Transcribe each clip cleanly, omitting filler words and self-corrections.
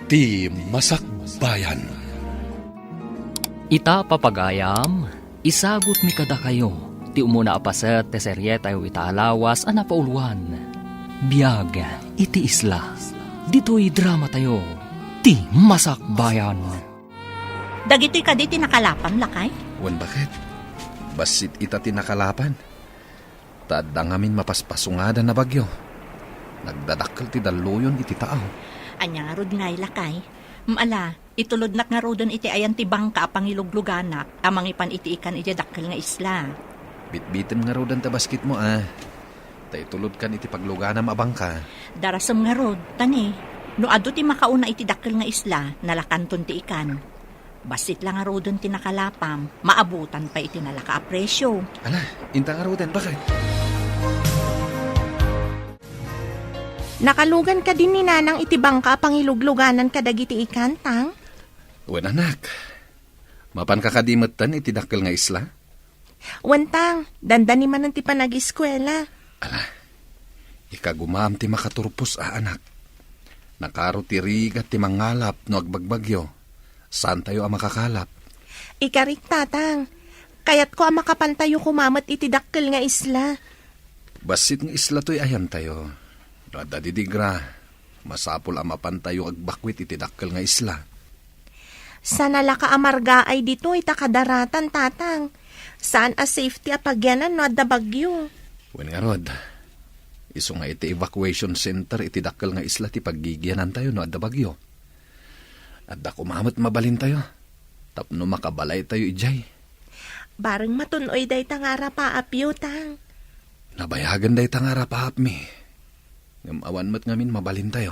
Ti Masakbayan. Ita papagayam, isagot mi kada kayo, ti umuna apaset te serye tayo itaalawas ana pauluan. Biyag, iti isla, dito'y drama tayo, ti Masakbayan. Dagito'y kaditi nakalapam lakay? Wan bakit? Basit ita tinakalapan. Tadang amin mapaspasungadan na bagyo. Nagdadakkel ti daluyon iti tao. Anya nga rod ngay lakay. Maala, itulod nak nga rodon iti ayan ti bangka pangilugluganak, amang ipan iti ikan iti dakkel nga isla. Bitbitin nga rodan ta basket mo Tay tulod kan iti paglugana mabangka. Darasam nga rod, tani. No ado ti makauna iti dakkel nga isla, nalakanton ti ikan. Basit lang nga rodon ti nakalapam, maabutan pa iti nalaka apresyo. Ala, inta nga rodan, bakit? Nakalugan ka din ni nanang iti bangka pangilugluganan ka dagiti ikan, tang? Wan anak. Mapan kakadimetan iti dakkel nga isla? Wantang, dandani man ti panag-eskwela. Ala, ikagumam ti makaturpos anak. Nakaro ti rigat ti mangalap no agbagbagyo. Saan tayo ang makakalap? Ikarik, tatang. Kayat ko ang makapantayo kumamat iti dakkel nga isla. Basit nga isla to'y ayan tayo. Dadidigra, masapol ang mapantayo agbakwit iti dakkel nga isla. Sana laka amarga ay dito itakadaratan, tatang. Saan a safety apagyanan no adda bagyo? Wen nga rod, iso nga iti evacuation center iti dakkel nga isla ti paggigyanan tayo no adda bagyo. Adda kumamat mabalin tayo. Tapno makabalay tayo ijay. Bareng matunoy day tangara pa apyo, tang. Nabayagan day tangara paap mi. Ngam awan mat ngamin mabalin tayo.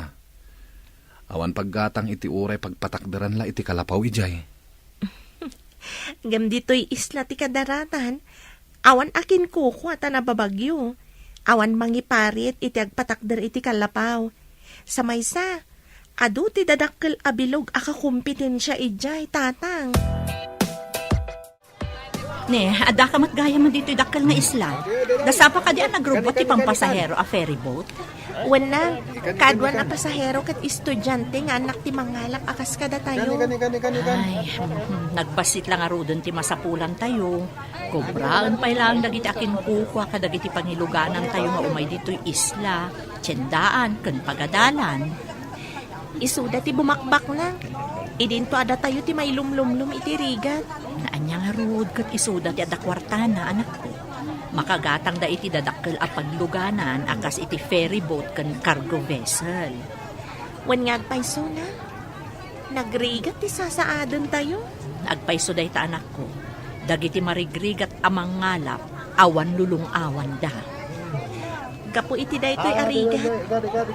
Awan paggatang iti uray pagpatakdaran la iti kalapaw ijay. Gam dito'y isla ti kadaratan. Awan akin kuko at nababagyo. Awan mangiparit iti agpatakder iti kalapaw. Sa maysa, adu ti dadakkel abilog akakumpetensya ijay, tatang. Ne, ada ka matgaya man dito'y dakkel nga isla. Dasapa ka di ang nagrobot ti pampasahero a ferry boat. Wala, kadwa na pasahero kat estudyante nga anak ti mangalap akas kada tayo. Ay, nagbasit lang arodon ti masapulan tayo. Kubraan pa ilang dagiti akin kukwa kadagiti pangiluganan tayo nga umay dito'y isla, tiyendaan, ken pagadalan. Isuda ti bumakbak na. Idinto ada tayo ti may lumlumlum iti rigat. Naanya nga rod kat isuda ti ada kwartana, anak ko. Makagatang da iti dadakkel a pagluganan akas iti ferry boat ken cargo vessel. Wan nga agpayso na. Nagrigat ti sasaadon tayo. Agpayso day ta, anak ko. Dagiti marigrigat amang ngalap, awan lulong awan da. Gapo iti daytoy arigat.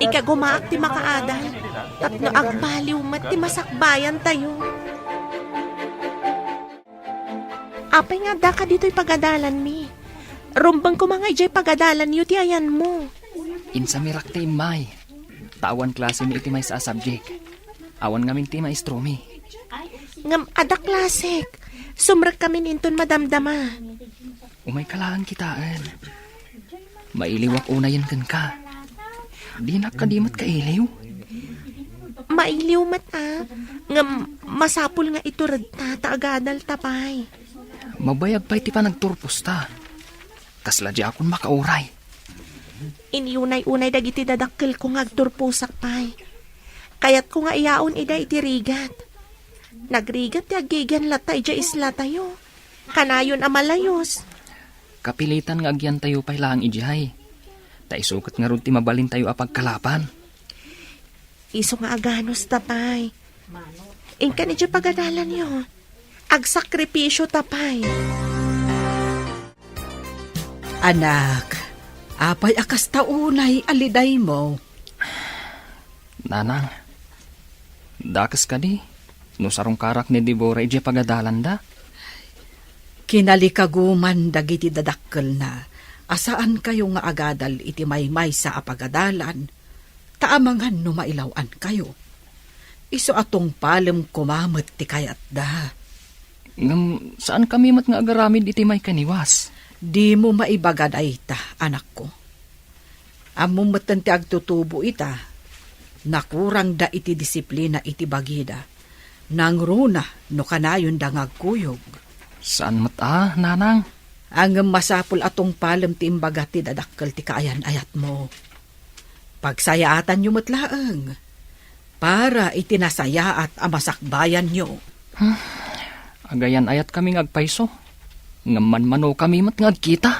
Ikagumaak ti makaadan. Tapno agbaliw mat ti masakbayan tayo. Apay nga da ka dito'y pagadalan mi. Rumbang ko mga ijay pagadalan yu ti ayan mo. Insa mirak ti may. Tawan klase mi iti may sa subject. Awan ngamin ti maestro mi. Ngam ada klasik. Sumrak kami ninton madamdama. Umay kalahan kitaan. Mailiwak unayan kan ka. Di nakadimat ka iliw. Mailiw mat ngam masapul nga ito radta taagadal tapay. Mabayag pa iti pa nagturpos ta. Kasla di akong makauray. Iniunay-unay dagiti dadakkel ko nga agturpusak pay. Kayat ko nga iyaon ida iti rigat. Nagrigat ti agigan latay ja isla tayo. Kanayon amalayos. Kapilitan nga agyan tayo pa ilang ijihay. Taisukat nga ron ti mabalin tayo apagkalapan. Iso nga aganos tapay. Ingka ni dya pagadalan yo. Agsakripisyo tapay. Anak, apay akas taunay aliday mo. Nanang, dakas ka di. No sarong karak ni Dibora ije pagadalan da. Kinalikaguman dagiti dadakkel na. Asaan kayo nga agadal iti maymay sa apagadalan. Taamangan no mailawan kayo. Iso atong palem kumamet ti kayat da. Ngam, saan kami mat nga agaramid iti may kaniwas? Di mo maibagad ay ita, anak ko. Among matan ti agtutubo ita. Nakurang da iti disiplina iti bagida. Nang runa no kanayon da ngagkuyog. Saan mata, nanang? Ang masapul atong palem ti imbaga ti dadakkel ti kaayan-ayat mo. Pagsayaatan nyo matlaang. Para itinasayaat amasakbayan nyo. Agayan ayat kami ngagpaiso. Ngaman-mano kami mat ngagkita.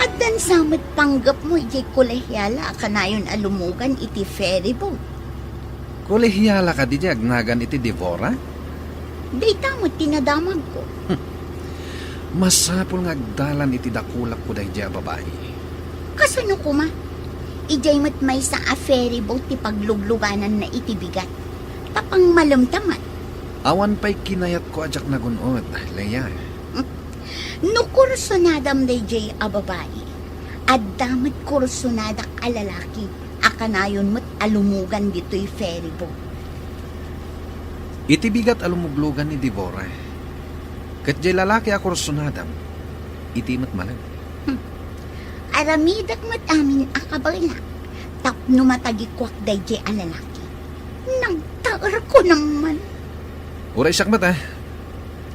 At dan samad panggap mo, iti kolehyala, kanayon alumugan iti ferry boat. Kolehiyala ka di agnagan iti Devora? Day tamo tinadamag ko. Masapul nga agdalan iti dakulak ko dahi di babae. Kasano kuma? Ijay mat may sa a ferry boat ti paglugluganan na iti bigat. Tapang malamtaman. Awan pa'y kinayat ko ajak nagunod, Leia. No kursunadam day jay a babae. At damat kursunadak a lalaki. Akanayon mat alumugan dito'y ferry boat. Iti bigat alumuglugan ni Devora. Kat di lalaki ako sunadam, iti mat malag. Aramidak mat amin akabala. Tapno matagikwak day jay a lalaki. Nagtaar ko naman. Uray siyak mata,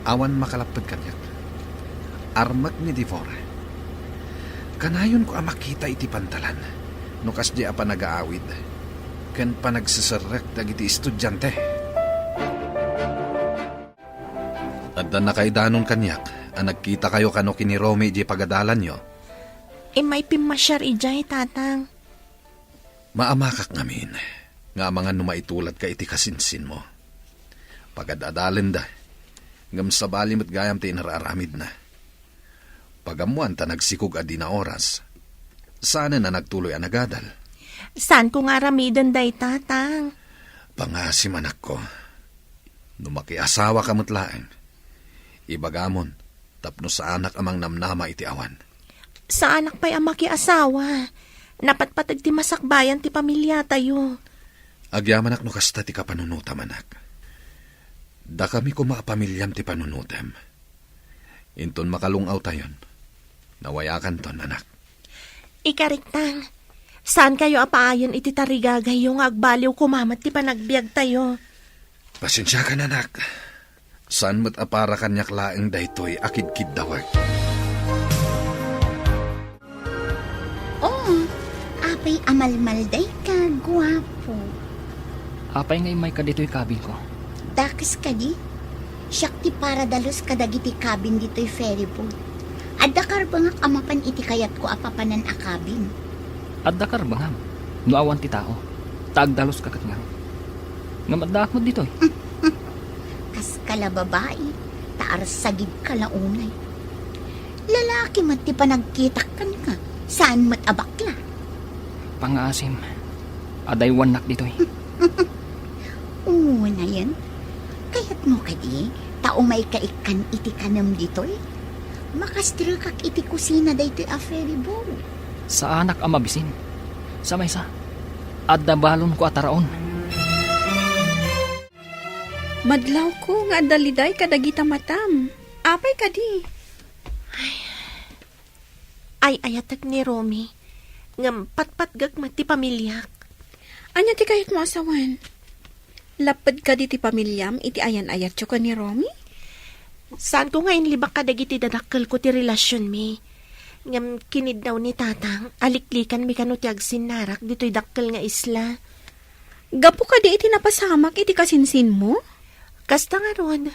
awan makalapad kanyak. Armak ni Devora. Kanayon ko makita iti pantalan, no kas di apa nag-aawid. Kan pa nagsasarak dagiti estudyante. At na nakaidanon kanyak, nagkita kayo kano kini Romy di pagadalan nyo. May pimasyar ijay, tatang. Maamakak ngamin, nga mga numaitulat ka iti kasinsin mo. Pagadadalin da, ngam sabali mat gayam ti nararamid na. Pagamuan ta nagsikog adi na oras, sana na nagtuloy ang nagadal. Saan ko nga ramidan day, tatang? Pangasim anak ko, numakiasawa ka matlaang, ibagamon, tapno sa anak amang namnama iti awan. Sa anak pa'y ama ki asawa. Napatpatag ti masakbayan ti pamilya tayo. Agyaman ak no kasta ti kapanunutam anak. Da kami kumapamilyam ti panunutam. Inton makalungaw tayon. Nawayakan ton anak. Ikariktang, saan kayo apaayon iti tarigagay yung agbaliw kumamat ti panagbiag tayo? Pasensya ka na anak. Saan mo't apara kanyak laeng daytoy akid-kid dawag. Oh, apay amalmalday ka, guwapo. Apay ngay may kadito'y kabin ko. Dakas ka di? Siyak ti para dalos kadagiti kabin dito'y ferry boat. Adda karbangak amapan iti kayat ko apapanan a kabin. At dakar bangam, nuawan ti tao. Taagdalos kakat nga. Ngamaddaak mo dito'y. Kas kala babae, taar sagid kalaunay. Lalaki mat ti panagkitak kan ka. Saan mat abakla? Pangaasim, aday wanak dito'y. Oo na yan. Kaya't mo kadi, tao may kaikan iti kanam dito'y. Makastrukak iti kusina dayto'y a ferry boat. Sa anak ang mabisin. Sa maysa, adda balon ko ataraon. Madlaw ko nga daliday kadagita matam. Apay kadi. Ay ayatag ni Romy. Ngam patpatgag mati pamilyak. Anya ti kayat mo asawan? Lapad ka di ti pamilyam iti ayan-ayat ka ni Romy? Saan ko ngayon libak kadagiti dadakkel ko ti relasyon mi? Ngam kinid daw ni tatang, aliklikan mi kano ti agsinarak dito'y dakkel nga isla. Gapo ka di iti napasamak iti kasinsin mo? Kasta nga ron.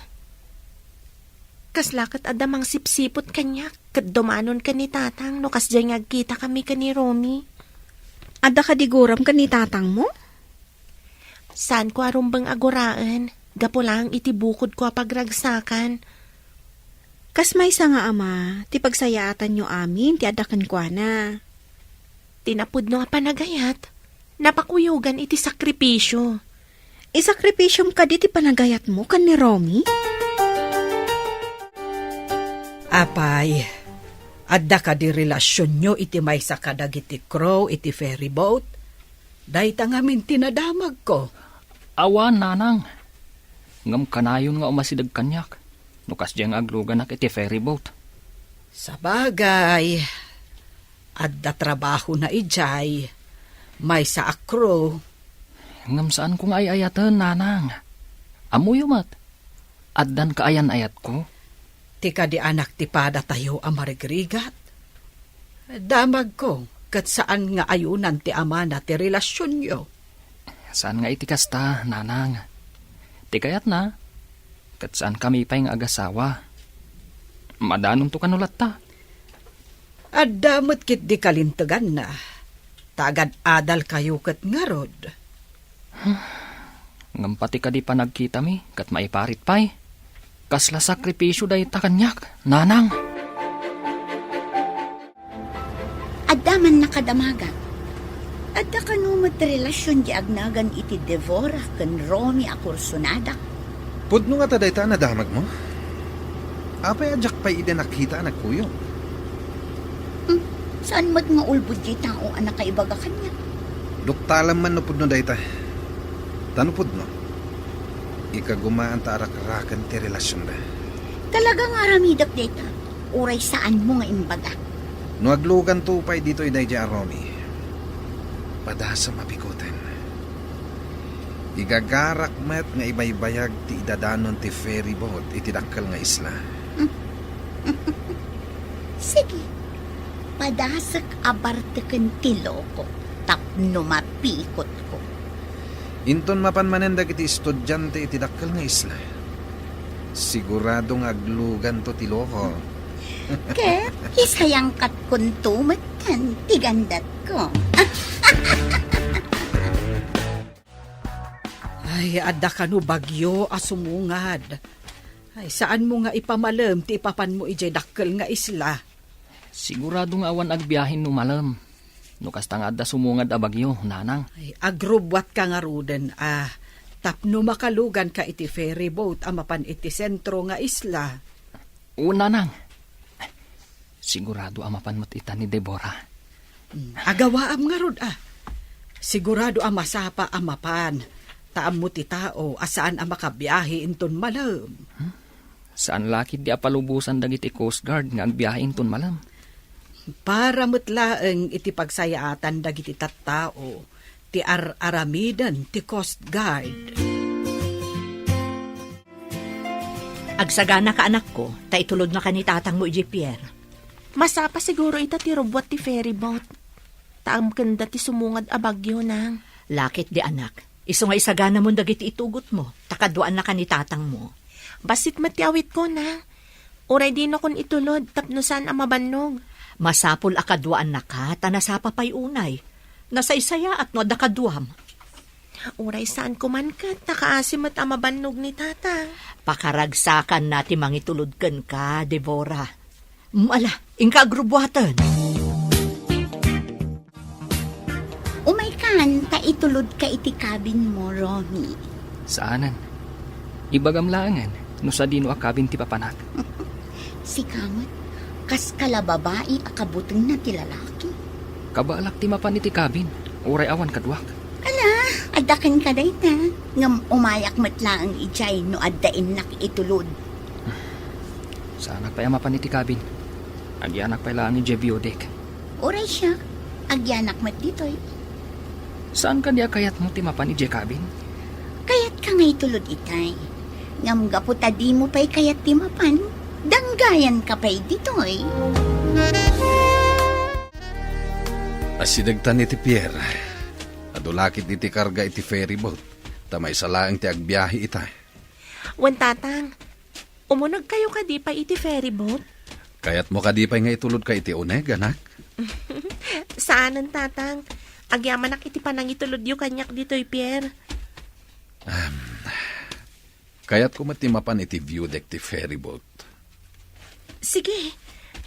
Kaslakat adamang sipsipot kanyak, kat dumanon ka ni tatang, no kas dyan ngagkita kami ka ni Romy. Adda ka di guram ka ni tatang mo? Saan ko arumbang aguraan, gapo lang iti bukod ko pagragsakan. Kas may nga ama, ti pagsayaatan nyo amin, ti adakan kwa na. Tinapud no panagayat, napakuyugan iti sakripisyo. Isakripisyom ka di ti panagayat mo kan ni Romy? Apay, adda ka di relasyon nyo iti may sa kadag iti crow iti ferry boat. Dahita ngamin tinadamag ko. Awan, nanang. Ngam kanayon nga umasidag kanyak. Nukas diyang agluganak iti ferry boat. Sa bagay, adda trabaho na ijay. May sa akro. Ngam saan kong ayayatan, nanang? Amuyo mat. Addan ka ayan ayat ko. Tika di anak ti pada tayo amarigrigat. Damag ko, kat saan nga ayunan ti ama na ti relasyon yo. Saan nga itikas ta, nanang? Tikayat na. Kat saan kami pa yung agasawa. Madanon to kanulat ta. At damot kit di kalintagan na. Tagad adal kayo kat ngarod. Ngam pati ka di pa nagkita mi, kat maiparit pa'y. Kasla sakripisyo dahi ta kanyak, nanang. Addaman nakadamaga. Adda kanumot relasyon di agnagan iti Devora ken Romy a kursunada. Pudno nga taday ta na damag mo. Apay adyak pa ide nakita nagkuyo. Saan mat nga ulbud di tao anak kaibaga kanya? Duktalam man no pudno day ta. Tano pudno? Ikagumaan ta arak-arakan ti relasyon da. Talagang aramidak data. Uray saan mo nga imbaga. No aglugan tupay dito iday di Romy. Padasa mapikutin. Igagarak met nga ibaybayag ti idadanon ti ferry boat iti dakkel nga isla. Sige. Padasak abarteken ti loko. Tapno mapikot ko. Inton mapanmanendag iti estudyante iti dakkel nga isla. Siguradong aglugan to ti loko. Ket, isayang kat kuntumat kan tigandat ko. Ay, adda ka no bagyo asumungad. Ay, saan mo nga ipamalam ti ipapan mo ijay dakkel nga isla? Sigurado nga awan agbiyahin no malam. No kasta nga adda sumungad a bagyo, nanang. Ay, agrubwat ka nga ruden, tapno makalugan ka iti ferry boat amapan iti sentro nga isla. Una nang. Sigurado amapan mo't ita ni Deborah. Agawaam nga rod, Sigurado masapa amapan. Taam mo ti tao, asaan makabiyahe inton malam. Saan lakit di apalubusan dagiti Coast Guard nga agbiyahe inton malam? Para mutlaeng iti pagsayaatan dagiti tattao, ti aramidan ti Coast Guard. Agsagana ka anak ko, ta itulod na ka ni tatang mo iji Pierre. Masapa siguro ita ti robot ti ferry boat. Taam kanda ti sumungad a bagyo nang. Lakit di anak. Iso nga isagana mo dagiti itugot mo, takaduan na ka ni tatang mo. Basit matiawit ko na. Uray di na kon itulod, tapno saan ang mabannog. Masapol akaduan na ka, tanasapa pa'y unay. Nasa isaya at no dakaduam. Uray saan kuman ka, takaasim at ang mabannog ni tatang. Pakaragsakan nati mangitulod ka, Devora. Mala, ingka agrubwatan. Umay kan, ta itulod ka iti cabin mo, Romy. Saanan? Ibagamlangan, no sa dino akabin ti papanak. Si Kamot, kas kala babae akabuteng na ti lalaki. Kabaalak ti mapan iti kabin, uray awan kadwak. Adakan ka dayta, ngam umayak matla ang ijay no addain nak itulod. Saanak pa mapan iti kabin. Agyanak pa ilaan ni Jebiodek. Oray siya, agyanak mat ditoy. Saan ka diya kayat mo ti mapan iti kabin? Kayat ka nga itulod itay. Ngam gaputa di mo pa'y kayat ti mapan, danggayan ka pa'y ditoy. Asidagtan iti Pierre. Adulakit iti karga iti ferry boat. Tamay salaang ti agbiyahe ita. Wan tatang, umunog kayo ka di pa iti ferry boat? Kayat mo kadipay nga itulod ka iti uneg, anak? Saanan tatang? Agyaman iti panangitulod yu kanyak dito'y Pierre. Kayat ko matimapan iti view deck ti ferry boat. Sige,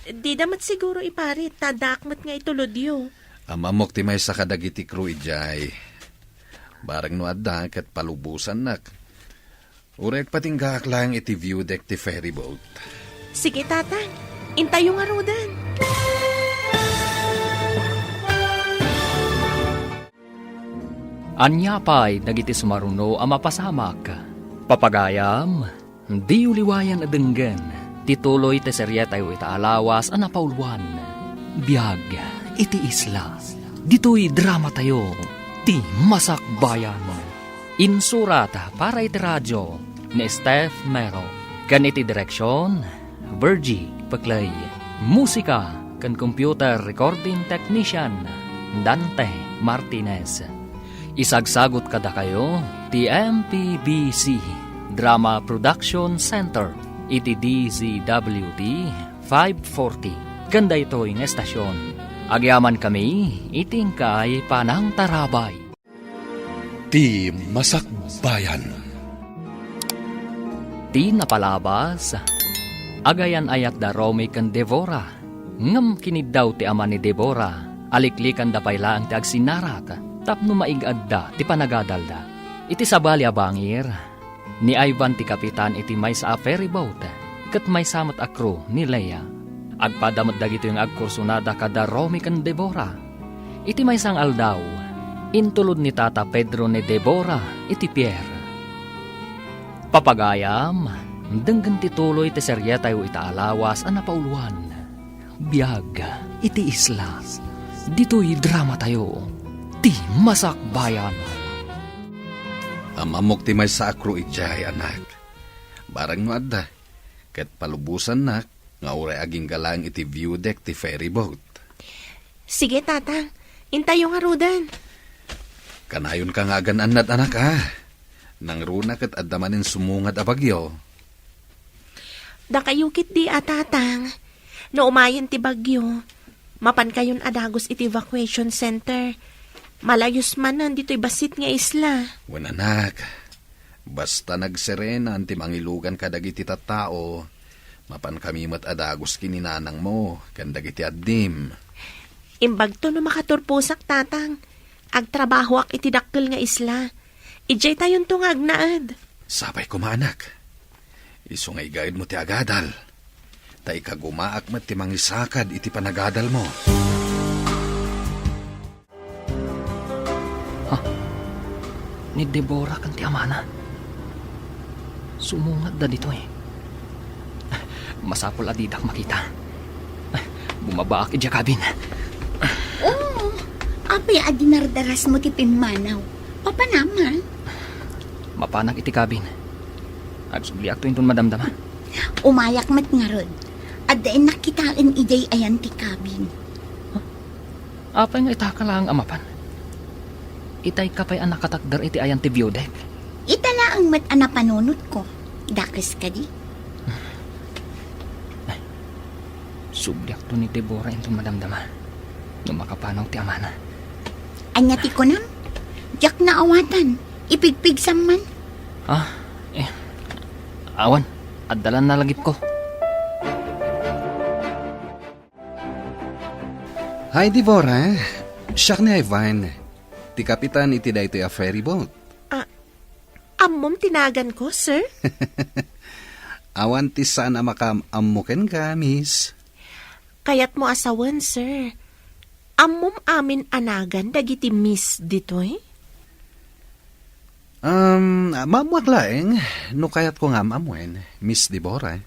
di damat siguro iparit, tadakmat nga itulod yu. Amamok ti may sa kadagiti crew ijay. Barang no adda ket palubusan nak. Urek patinggak lang iti view deck ti ferry boat. Sige tatang, intayo nga rodan. Anya pa'y dagiti sumaruno ang mapasamak. Papagayam, di uliwayan adenggan. Tituloy te serye tayo itaalawas ang napauluan. Biyag, iti isla. Dito'y drama tayo, ti Masakbayan. Insurata para iti radyo ni Steph Mero. Kan iti direksyon, Virgie Paclay. Musika kan computer recording technician, Dante Martinez. Isagsagot kada kayo, ti MPBC Drama Production Center, iti DZWT 540. Kanda ito yung estasyon. Agyaman kami, itingkay panang tarabay. Ti Masakbayan. Ti napalabas, agayan ayat da Romy kan Devora. Ngam kinid daw ti ama ni Devora, aliklikan da payla ang ti agsinarak, tapno maigad da ti panagadal da. Iti sabali abangir, ni Ivan ti kapitan iti may sa ferry boat, kat may samat a crew ni Leia. Agpadamot dagito yung agkursunada kada Romy kan Devora. Iti may sang aldaw, intulod ni Tata Pedro ni Devora iti Pierre. Papagayam, denggan tituloy ti seryeta yu itaalawas a napauluan. Biyag, iti isla. Dito'y drama tayo, ti Masakbayan. Amamok ti may sakro ijay, anak. Barang no adda, ket palubusan nak, nga uray aging galang iti view deck ti ferry boat. Sige, tatang. Intayo nga rudan. Kanayon ka nga anak Nang runa ket addamanin sumungad a bagyo. Dakayukit di tatang. No umayon ti bagyo. Mapan kayon adagos iti evacuation center. Malayos man dito'y basit nga isla. Wan anak, basta nagserena ti mangilugan kadagiti tattao, mapan kami mat adagos kininanang mo, kandagiti addim. Imbag to no makaturpusak, tatang. Agtrabaho ak iti dakkel nga isla. Ijay tayon to nga agnaad. Sabay ko maanak. Isungay gaid mo ti agadal. Ta ikagumaak mat ti mangisakad iti panagadal mo. Ni Deborah kan ti amana. Sumungad da dito eh. Masapol adidak makita. Bumabaak iti kabin. Oo, apay adinardaras mo ti pimanaw. Papanama. Mapanak iti kabin. Agsubliak to intun madamdama. Umayak mat nga rod. At dain nakitaan ijay ayan ti kabin. Apay nga itaka lang amapan. Itay kapay anak katakdar iti ayan ti biodek. Itala ang mat anapanunot ko. Dakis ka di. Subliak to ni Deborah intun madamdama. Nung makapanaw ti amana. Anya ti ko nam. Diyak na awatan. Ipigpig man. Awan, addalan na lagip ko. Hi, Deborah. Siya ni Ivan. Ti kapitan iti daytoy a ferry boat. Ammom tinagan ko, sir. Awan ti sana makamammuken ka, miss. Kayat mo asawan, sir. Ammom amin anagan dagiti miss ditoy? Mamuak laeng, no kayat ko nga mamuen, Miss Deborah.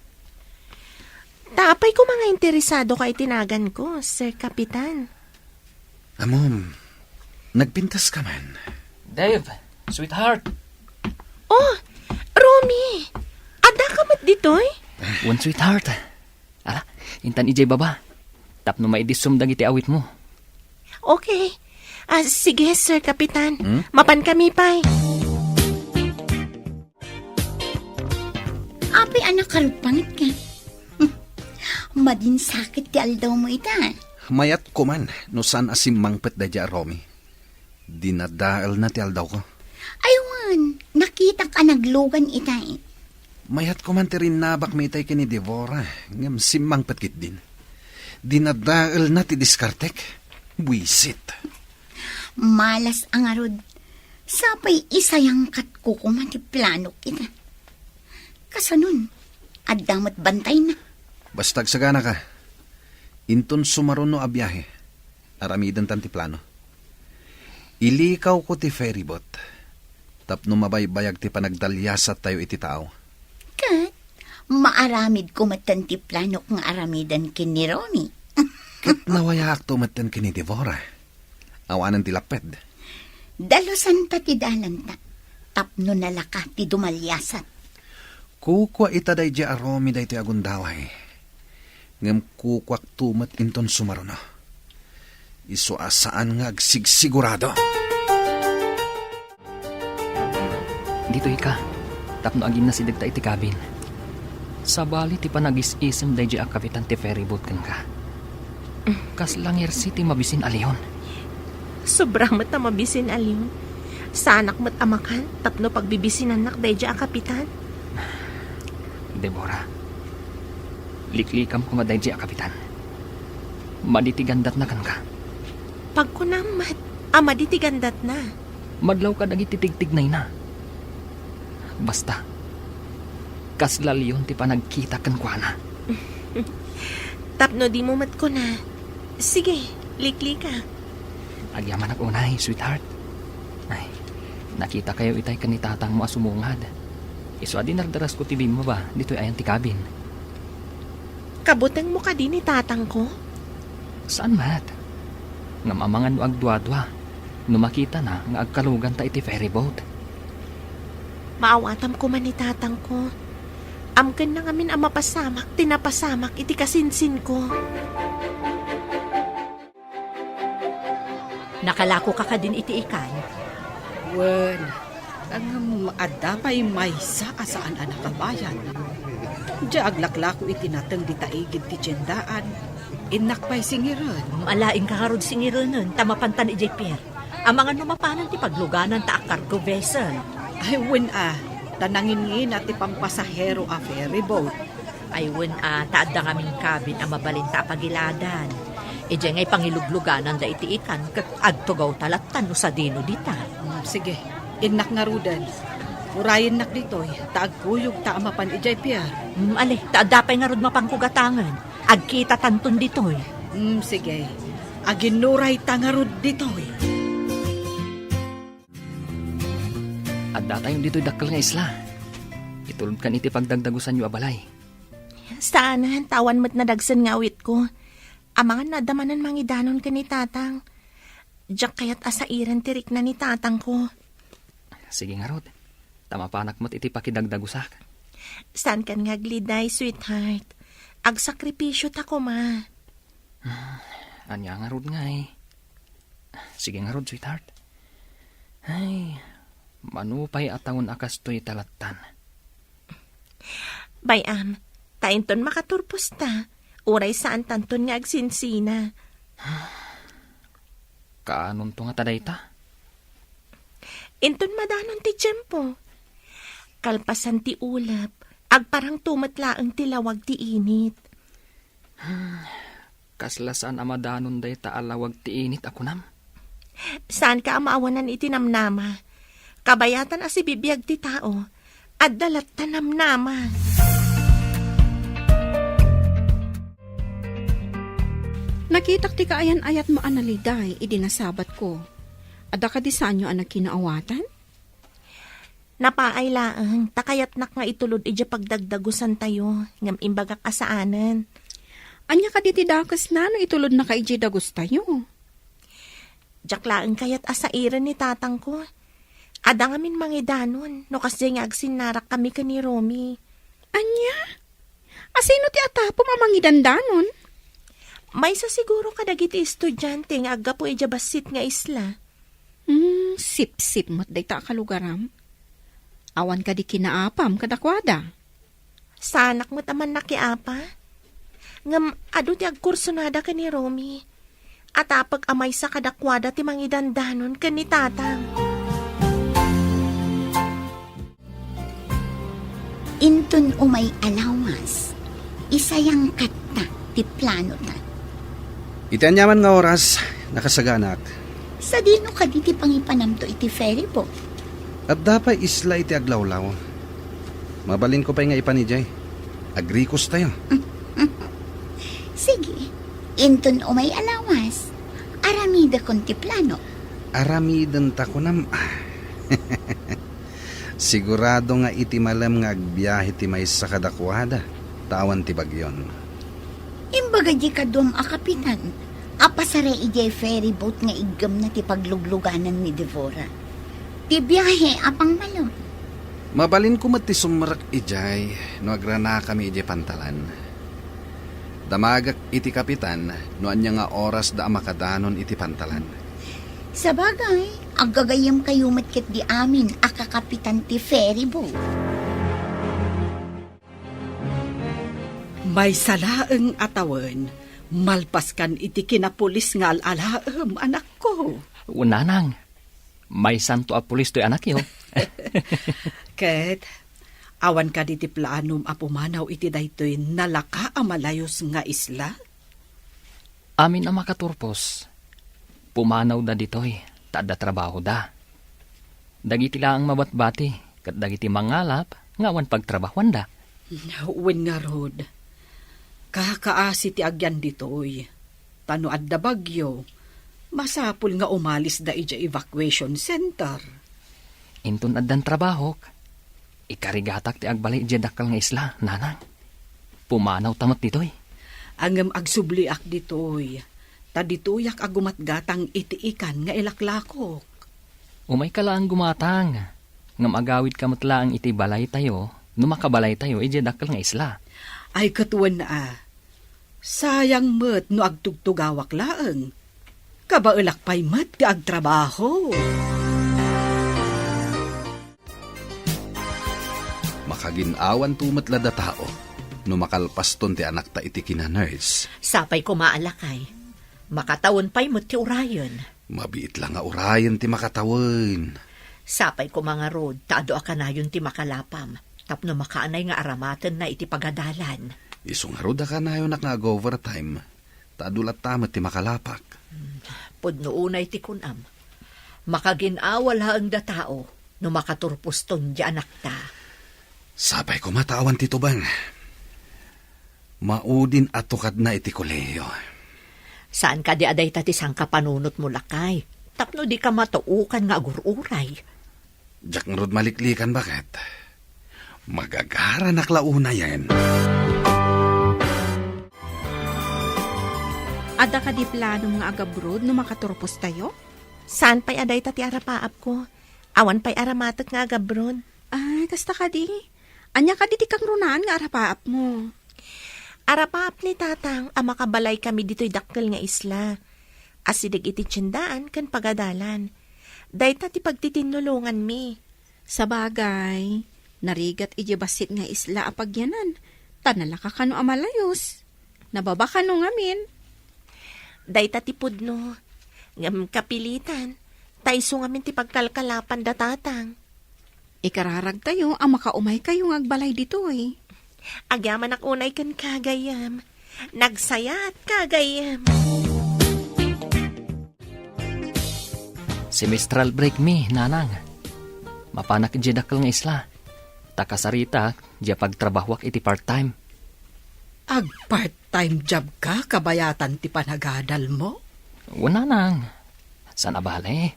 Taapay ko mga interesado kay tinagan ko, Sir Kapitan. Amom, nagpintas ka man. Dave, sweetheart. Oh, Romy! Ada ka mat ditoy? One sweetheart. Ala, intan ijay baba. Tapno maidisum dagiti awit mo. Okay. Sige, Sir Kapitan. Mapan kami pa'y. Apay anak karupangit ka. Madin sakit ti aldaw mo ita. Mayat ko man, no saan asimangpet da dya, Romy. Dinadaal na ti aldaw ko. Aywan, nakita ka naglugan ita. Mayat ko man ti rinabak may tay kini Devora. Ngam simangpet kit din. Dinadaal na ti diskartek. Buisit. Malas ang arod. Sapay isayang kat ko kumati plano kita. Kasanun, adamot bantay na. Bastag sagana ka. Inton sumaron no abiyahe. Aramidan tanti plano. Ilikaw ko ti ferryboat. Tapno mabaybayag ti panagdalyasat tayo iti tao. Kat, maaramid ko matanti plano kung aramidan kin ni Romy. Kat nawayak to matan kini Devora. Awanan ti laped. Dalosan pa ti dalanta. Tapno nalaka ti dumalyasat. Kukwa ita day di aromi day ti agundaway. Ngam kukwak tumat inton sumaruno. Iso asaan nga agsigsigurado. Dito ika, tapno agin na si dagta iti kabin. Sa bali ti panagis-isem day di kapitan ti ferryboat kan ka. Kas langyer city mabisin aliyon. Sobrang mat na mabisin aliyon. Sa anak mat amakan, tapno pagbibisin anak day dya kapitan. Deborah, liklikam ko maday di kapitan. Maditigandat na kan ka. Pagkunamat, ama di tigandat na. Madlaw ka dagi titigtignay na. Basta, kaslaliyon ti panagkita kan kwa na. Tapno di mo mat ko na. Sige, likli ka. Agyaman ako unay, sweetheart. Ay, nakita kayo itay kanitatang mo asumungad. Iso adi nagdaras ko tibim mo ba, dito'y ayan ti kabin. Kabutang mo ka din ni tatang ko. Saan mat? Ngam amangan no agdwa-dwa. Numakita na nga agkalugan ta iti ferryboat. Maawatam ko man ni tatang ko. Amken na ngamin ang mapasamak, tinapasamak iti kasinsin ko. Nakalako ka din iti ikan. Wen, ang adapay may sa asaan anak kabayan. Diya aglaklako itinatang di taigid ti tiyendaan. Inakpay singiran. Malaing kakarod singirunan, tamapantan ijay Pierre. Ang mga numapanan ti pagluganan ta cargo vessel. Ay, wen tanangin at ti pampasahero a ferryboat. Ayun taad da kaming kabin ang mabalinta pagiladan. Ijay ngay pangilugluganan da iti ikan kat agtugaw talatan no sa dino dita. Sige, inak nga rudan. Urayin nak ditoy, taagkuyog ta amapan ijay Pierre. Ale, taad dapay nga rod mapangkugatangan. Agkita tanton ditoy. Sige, aginuray ta nga rod ditoy. At datayon dito'y dakkel nga isla. Itulog kan iti pagdagdagusan yu abalay. Saanan, tawan mo't nadagsan nga awit ko. Amangan nadamanan mangidanon ka ni tatang. Diyak kaya't asairan tirik na ni tatang ko. Sige nga rod. Tamapanak mo't iti pakidagdagusak. Saan kan nga gliday, sweetheart? Agsakripisyo ta ko, ma. Anya nga rod nga eh. Sige nga rod, sweetheart. Ay, manupay atawon akas to'y talatan. Bayam, tainton makaturpos ta. Uray saan tanton nga agsinsina. Kaanon to nga taday ta? Inton madanon ti tiyempo. Kalpasan ti ulap, agparang tumatlaang tilawag ti init. Kaslasaan amadanon day ta alawag ti init ako nam? Saan ka amaawanan iti namnama? Kabayatan asi bibiyag ti tao, at dalat tanamnama. Nakitak ti kaayan ayat mo analiday, idinasabat ko. Ada ka di saan nyo anak kinaawatan? Napaay laang, takayat nak nga itulod ija pagdagdagusan tayo, ngam imbagak asaanan. Anya ka di ti dakas na no itulod na ka iji dagus tayo. Diyak laang kayat asairan ni tatang ko. Ada ngamin mangidanon, no kasi nga agsinarak kami ka ni Romy. Anya? Asino ti atapo mamangidandanon? May sa siguro kadagiti estudyante nga agga po ija basit nga isla. Sip-sip mo't day ta kalugaram. Awan ka di kinaapam kadakwada. Sanak mo't aman nakiapa. Ngam adu ti agkursonada ka ni Romy. At apag amay sa kadakwada ti mangidandanon ka ni tatang. Inton umay alawas. Isayang kata ti plano ta. Itanyaman nga oras, nakasaganak. Sa dino ka di ti pangipanamto iti ferryboat. At dapat isla iti aglawlaw. Mabalin ko pa nga ipanijay. Agrikos tayo. Sige, inton umay alawas. Aramida kon ti plano. Aramidan ta ko nam. Sigurado nga iti malam nga agbiyahe ti may sa kadakwada. Tawan ti bagyon. Imbaga di ka duam a kapitan. Apasara ijay ferry boat nga igam na ti paglugluganan ni Devora. Ti biyahe apang malom. Mabalin ko mati sumrak ijay, no agrana kami ijay pantalan. Damagak iti kapitan, no anya nga oras da makadanon iti pantalan. Sa bagay, agagayam kayo matkit di amin akakapitan ti ferry boat. May salaeng atawan, malpaskan iti kinapulis nga alalaem, anak ko. Unanang, may santo a pulis to'y anak yo. Ket, awan ka diti planom a pumanaw iti daytoy nalaka a malayos nga isla? Amin ang makaturpos. Pumanaw da ditoy, tada trabaho da. Dagiti lang mabatbati, kat dagiti mangalap, ngawan pagtrabahuan da. Wen nga rod, kakaasi ti agyan ditoy. Tano adda bagyo, masapul nga umalis da ija evacuation center. Intun addan trabahok, ikarigatak ti agbalay jedakal nga isla, nanang. Pumanaw tamat ditoy. Angem agsubliak ditoy, ta ditoyak agumatgatang itiikan nga ilaklako. Umay ka lang gumatang, ngam agawid ka matlaang iti balay tayo, numakabalay tayo, jedakal nga isla. Ay katuwan na sayang met no agtugtugawak laeng. Kabaelak pa'y met ti agtrabaho. Makaginawan tumat lada tao, no makalpaston ti anak ta iti kina-nurse. Sapay ko maalakay. Makatawon pa'y mo ti urayon. Mabiit lang nga urayan ti makatawin. Sapay ko mga rod, taado akanayon ti makalapam. Tapno makaanay nga aramatan na iti pagadalan. Isong haruda ka na yun nga overtime. Taadulat tamat ti makalapak. Pudno unay ti kunam. Makaginawal haang da tao, no makaturpuston di anak ta. Sabay ko matawan ti tubang. Maudin atukad na iti koleyo. Saan ka di aday tati sang kapanunot mo lakay? Tapno di ka matuukan nga agururay. Diyak nga rod maliklikan bakit? Magagara naklauna yan. Ada ka di plano nga agabrod no makaturpos tayo? Saan pa'y aday tati arapaap ko? Awan pa'y aramatek nga agabron. Ay, kasta ka di. Anya ka di kang runaan nga arapaap mo. Arapaap ni tatang, makabalay kami dito'y dakkel nga isla. Asidig iti tiyendaan kan pagadalan. Day tati pagtitinulungan mi. Sa bagay, narigat ijibasit nga isla apagyanan. Tanala ka kano amalayos. Nababa ka no ngamin. Day tati pudno. Ngam kapilitan. Taiso ngamin ti pagkalkalapan da tatang. Ikararag tayo ang makaumay kayo ng agbalay dito eh. Agyaman ak unay kan kagayam. Nagsayat kagayam. Semestral break mi, nanang. Mapanak jedakal nga isla. Takasarita, diya pagtrabahwak iti part-time. Ag part-time job ka, kabayatan ti panagadal mo? Wala nang. Saan abale?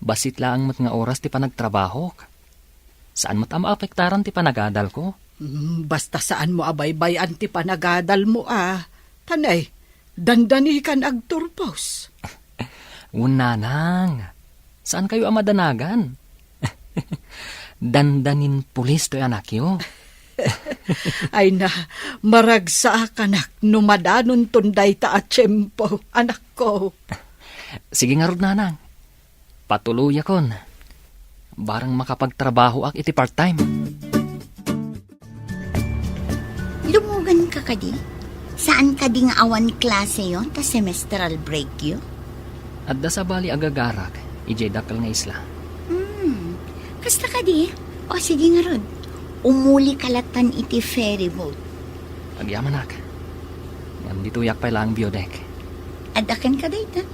Basit lang mat nga oras ti panagtrabahok. Saan mat amaapektaran ti panagadal ko? Basta saan mo abaybayan ti panagadal mo Tanay, dandani kan agturpos. Wala nang. Saan kayo amadanagan? Dandanin pulis to anak yo. Ay na, maragsa kanak numadanon tunday ta at tiyempo, anak ko. Sige nga rod, nanang. Patuloy akon. Barang makapagtrabaho ak iti part-time. Lumugan ka kadi? Saan ka di nga awan klase yon ta semestral break yo? At da sa bali agagarak, ijay dakal nga isla. Kasta ka di? O sige nga rod. Umuli kalatan iti ferry boat. Agyaman ak. Ngam dituyak pa lang biodek. Adakan ka dayta.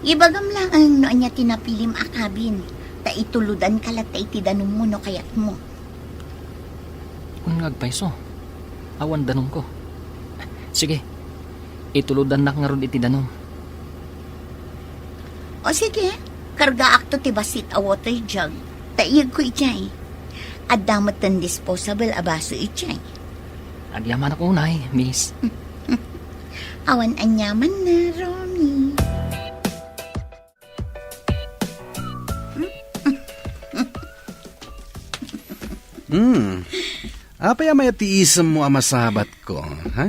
Ibagam lang ang noon niya tinapilim akabin. Ta ituludan kalata iti danong mo no kayat mo. Kung ngagpaiso, awan danong ko. Sige, ituludan nak nga ron iti danong. O sige, karga akto ti basit a water jug. Taiyag ko ichay. At damat ng disposable abaso ichay. Agyaman ako unay, miss. Awan anyaman na, Romy. Apay may tiisam mo ang masabat ko, ha?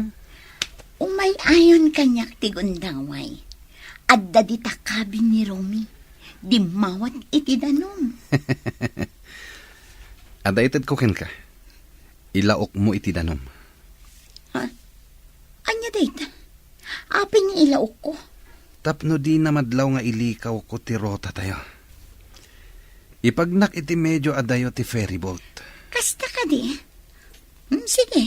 Umay ayon kanyak tigundaway. Adda di takabin ni Romy. Di mawat iti danom. Adaited ko ken ka. Ilaok mo iti danom. Anya dayta? Apin ni ilaok ko. Tapno di na madlaw nga ilikaw ko ti rota tayo. Ipagnak iti medyo adayo ti ferry boat. Kasta ka di. Sige.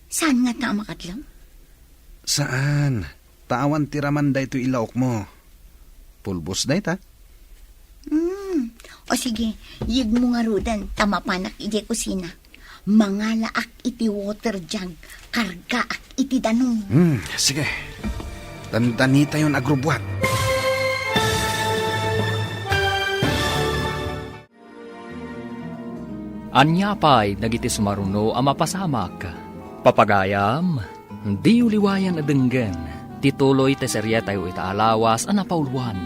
Saan nga ta makadlaw? Saan? Tawan ti raman da ito ilaok mo. Pulbos da ita. O sige, yig mo nga rudan, tamapanak iti kusina. Mangalaak iti water jug, kargaak iti danong. Sige. Dandani tayo agrubwat. Anyapay dagiti sumaruno a mapasamak. Papagayam, di uliwayan adenggen. Tituloy te serye tayo itaalawas a napauluan.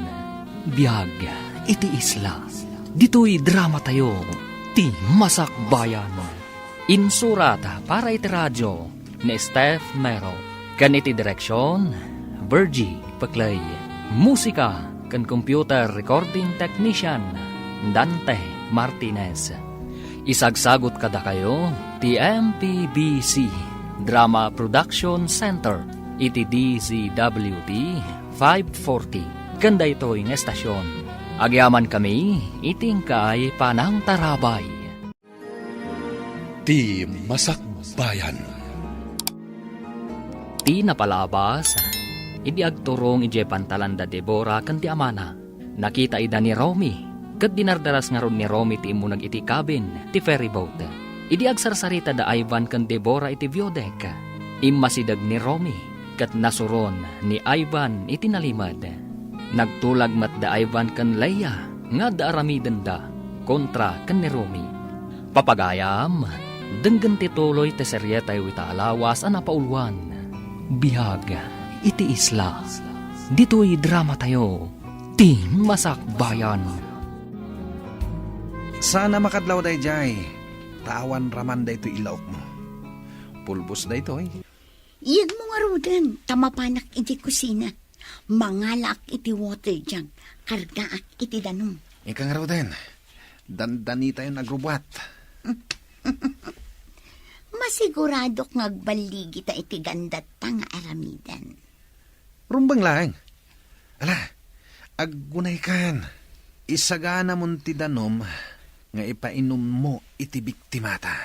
Biyag iti isla. Dito'y drama tayo. Ti Masakbayan. Insurat para iti radyo ni Steph Mero. Kan iti direksyon, Virgie Paclay. Musika kan computer recording technician, Dante Martinez. Isagsagot kada kayo, ti MPBC Drama Production Center, iti DZWD 540. Kanda ito'y ng estasyon. Agyaman kami, iting kay Panang Tarabay. Ti Masakbayan. Ti napalabas, idi agturong ije pantalanda Deborah kan ti amana. Nakita ida ni Romy, kat dinardaras nga ron ni Romy ti imunag iti cabin, ti ferry boat. Idi agsarsarita da Ivan kan Deborah iti biodek. Imasidag ni Romy, kat nasuron ni Ivan iti nalimad. Nagtulag mat da Ivan kan Leia, nga da aramiden da, kontra kan ni Romy. Papagayam, denggan tituloy te serye tayo itaalawas a napauluan. Bihag iti isla. Dito'y drama tayo. Ti Masakbayan. Sana makadlaw day jay. Tawan raman day ito ilaok mo. Pulbos day ito eh. Yig mo nga rudan, tamapanak iti kusina. Mangalaak iti water jug, kargaak iti danong. Ika nga raw din. Dandani tayo nagrubwat. Masiguradok ngagbaligi ta iti gandat ta nga aramidan. Rumbang lang. Ala, aggunay kan. Isagana mon ti danom nga ipainom mo iti biktimata.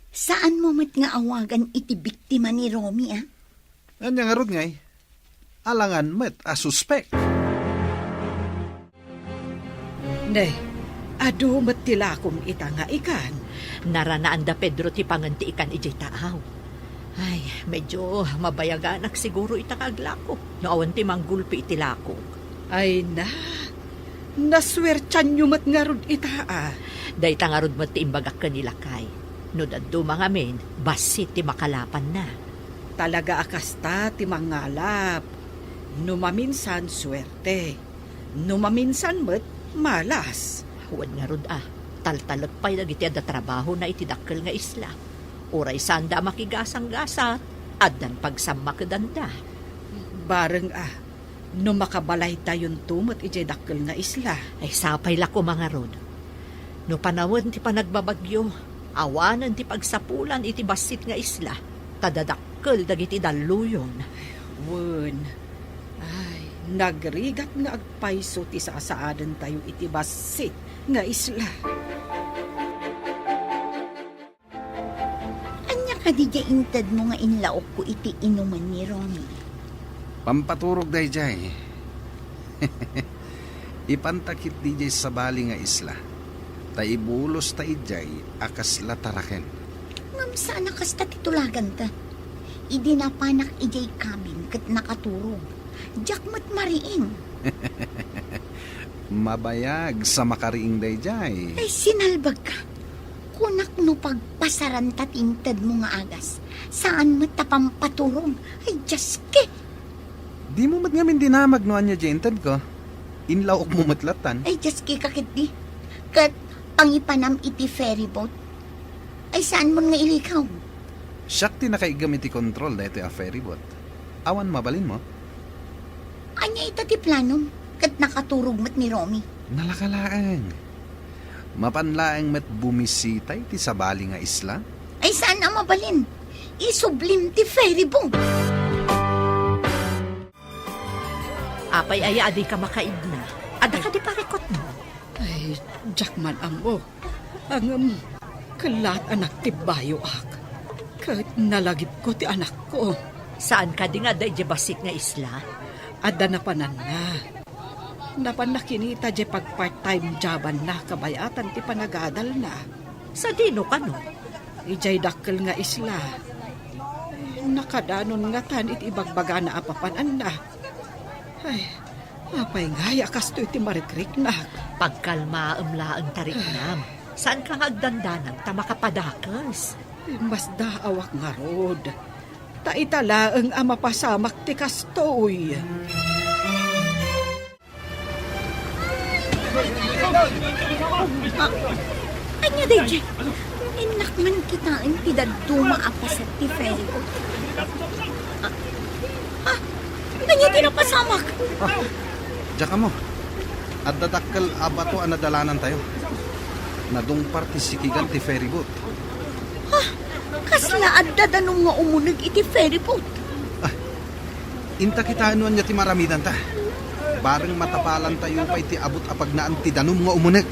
Saan mo mat nga awagan iti biktima ni Romy, ah? Anya nga rod ngay. Alangan met a suspect. Nay, adu matilakom ita nga ikan. Naranaan da Pedro ti panganti ikan ijay taaw. Ay, medyo mabayaganak siguro itakaglako. No awan ti manggulpi iti lako. Ay na, naswertyan nyo mat nga rod ita Day tangarod mo ti imbagak kanila kay. No daddo mga men, basit ti makalapan na. Talaga akasta ti mangalap. Numaminsan swerte. Numaminsan met malas. Huwag nga rod taltalag pa'y dagiti da trabaho na itidakkel nga isla. Uray sanda makigasang-gasa, addan pagsamakadanda. Bareng no makabalay tayon tumot ije dakkel nga isla. Ay sapay lako mga rod. No panawon ti panagbabagyo, awanan ti pagsapulan iti basit nga isla, tadadakkel dagiti daluyon. Wen, ay, nagrigat nga agpayso ti sasaadan tayo iti basit nga isla. Anya ka di intad mo nga inlaok ko iti inuman ni Romy. Pampaturog day jay. Ipantakit di jay sa bali nga isla. Taibulos tay jay akas lataraken. Ngam sana kasta titulagan ta. Idi napanak ijay kabin kat nakaturog. Jakmat mariing. Mabayag sa makariing day jay. Ay sinalbag ka. Kunak no pagpasaran tatingtad mo nga agas. Saan mo tapampaturong? Ay, Jaske. Di mo mat ngamin dinamag no anya jentad ko. Inlaw ok mo matlatan. Ay, Jaske kakit di. Kat pangipanam iti ferry boat. Ay, saan mo nga ilikaw? Siyak ti nakaigamit ti control na ito a ferryboat. Awan mabalin mo? Anya ito ti planom? Kat nakaturog mat ni Romy. Nalakalaang. Mapanlaang met bumisitay ti sabali nga isla. Ay, saan ang mabalin? Isublim ti ferry boat. Apay ay adi ka makaid na. Ada ka di parikot mo. Ay, Jackman amo. Ang kalat anak ti bayo ak. Kahit nalagip ko ti anak ko. Saan ka di nga da basit nga isla? Ada na panan na. Napan nakinita di pag part-time joban na kabayatan ti panagadal na. Sa dino ka no? Ijay dakkel nga isla. Ay, nakadanon nga tan iti ibagbaga na apapanan na. Ay, apay nga yakas to iti marikrik na. Pagkalmaamlaan tarik nam. Saan ka nga agdandanan ta makapadakas? Mas daawak nga rod. Taitala ang amapasamak ti kastoy. Anya, DJ. Inakman kita ang tidaduma apas at ti ferry boat. Anya tinapasamak? Diyan ka mo. At dadakkel abato ang nadalanan tayo. Nadung partisikigan ti ferryboat. Kasla at dadanong nga umunog iti ferry boat. Inta kita anuan niya ti maramidan ta. Bareng matapalan tayo pa iti abot apag na ang tidanom nga umuneg.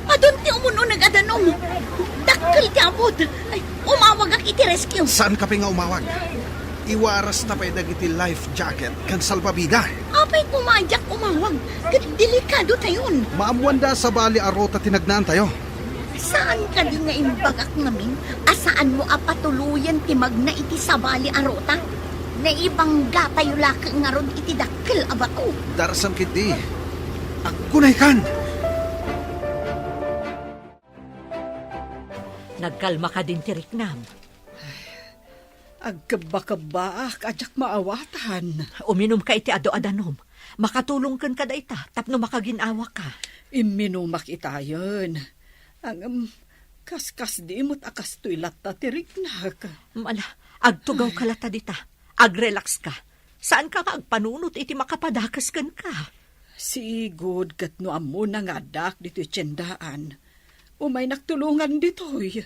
Adun ti umunog adanom. Dakkel ti abot. Ay, umawag ak iti rescue. Saan ka pa nga umawag? Iwaras na pa iti life jacket kan salbabida. Apay pumadyak umawag. Kat delikado tayon. Maamuan sa bali arota tinagnaan tayo. Saan ka di nga imbagak namin? Asaan mo apatuluyan ti magna iti sabali arota? Naibangga tayo laka nga ron iti dakkel abato. Darasan kiti. Ako na ikan. Nagkalma ka din tirik nam. Agkaba-kaba, kajak maawatan. Uminom ka iti ado-adanom. Makatulong kan kada ita, tapno makaginawa ka. Iminumak itayon. Ang kaskas di mo't akas to'y lata tiriknak. Mala, agtugaw ka lata dita. Agrelax ka. Saan ka agpanunot iti makapadakas kan ka? Sigod kat no amo na nga dak dito'y tiyendaan. Umay nagtulungan dito'y.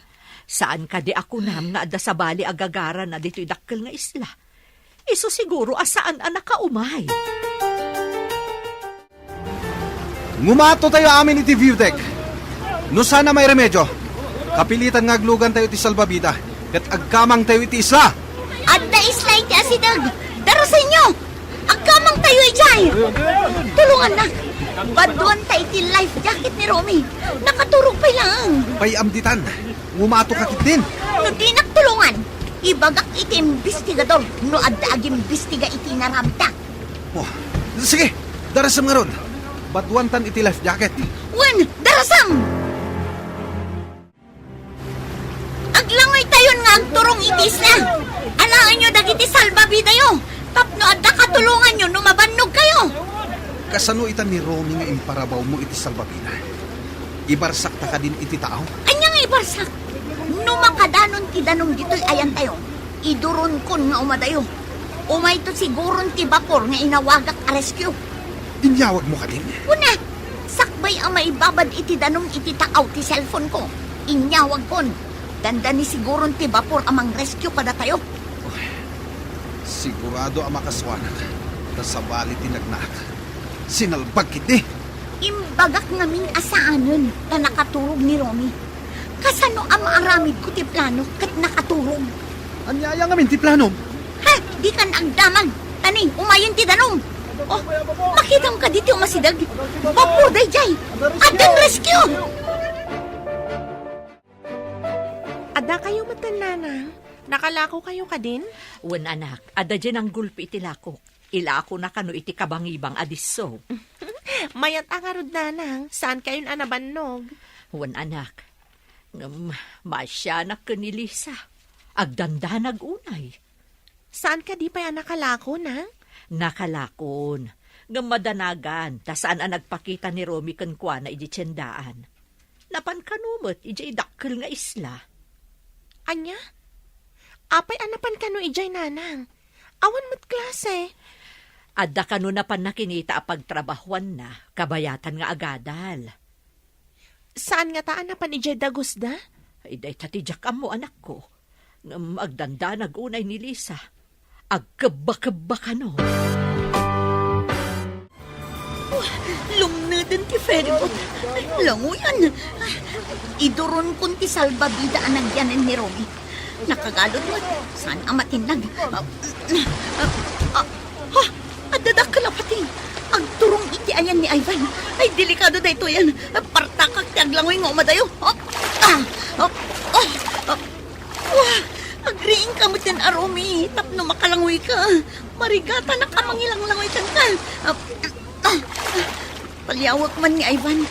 Saan ka di ako nam nga adda sa bali agagara na dito'y dakkel nga isla? Iso siguro asaan anak ka umay. Ngumato tayo amin iti view deck. No sana may remedyo. Kapilitan nga aglugan tayo iti salbabida. Kat agkamang tayo iti isla. Adda isla iti asidag. Daro sa inyo. Agkamang tayo ijay. Tulungan na. Baduan tayo iti life jacket ni Romy. Nakaturog pa lang. Pay amditan. Ngumato kakit din. No di nagtulungan. Ibagak iti investigador. No adda ag imbestiga iti naramta. Oh, sige, darasam nga ron. Badwantan iti life jacket. Wen, darasam! Aglangoy tayon nga agturong itis na. Alaan nyo dagiti salbabida yo. Tapno adda katulungan nyo no mabannog kayo. Kasano itan ni Romy nga imparabaw mo iti salbabida? Ibarsak ta ka din iti tao? Anya nga ibarsak. No makadanon ti danong dito'y ayan tayo. Iduron kon nga umadayo. Umay to siguron ti bapor nga inawagak a rescue. Dinyawag mo ka din. Una, sakbay ang maibabad iti danong iti takaw ti cellphone ko. Inyawag kon. Ganda ni siguron ti bapor amang rescue kada tayo. Sigurado ang makaswanak. Tasabali tinagnak. Sinalbag kiti. Imbagak namin asaanon na nakaturog ni Romy. Kasano ang maaramid ko ti plano kat nakaturog. Anyaya nga min ti plano. Ha? Di ka naagdamag. Tani, umayon ti danong. Oh, makita mo ka dito masidag. Bapur day jay. Adan rescue. Ada kayo matanana? Nakalako kayo ka din? Wen anak, ada dyan ang gulpi iti lako. Ilako na kano iti kabangibang adiso. Mayat ang arod nanang, saan kayo anabannog? Wan anak, masyanak ka ni Lisa. Agdanda nagunay. Saan ka di pa yan nakalako na? Nakalakon. Ngam madanagan, ta saan ang nagpakita ni Romy kan kwa na iji tiyendaan. Napan kanumot, iji dakkel nga isla. Anya? Apay anapan ka no ijay nanang. Awan mo't klase. Adda ka no napan nakinita a pagtrabahuan na, kabayatan nga agadal. Saan nga taan napan ijay dagusda? Ay day tatijak mo anak ko. Ngam agdanda nagunay ni Lisa. Agkaba-kaba ka no. Lumnadan ti feribot. Languyan. Iduron kun ti salbabida ang nagyanan ni Romy. Nakagalod mo. Saan ang matinag? Adadak ka lapati. Ang turong iti ayan ni Ivan. Ay, delikado da ito yan. Partakak ti aglangoy nga umadayo. Agriing ka mo tin Romy. Tapno makalangoy ka. Marigata na ka mangilang-langoy kan ka. Palyawak man ni Ivan.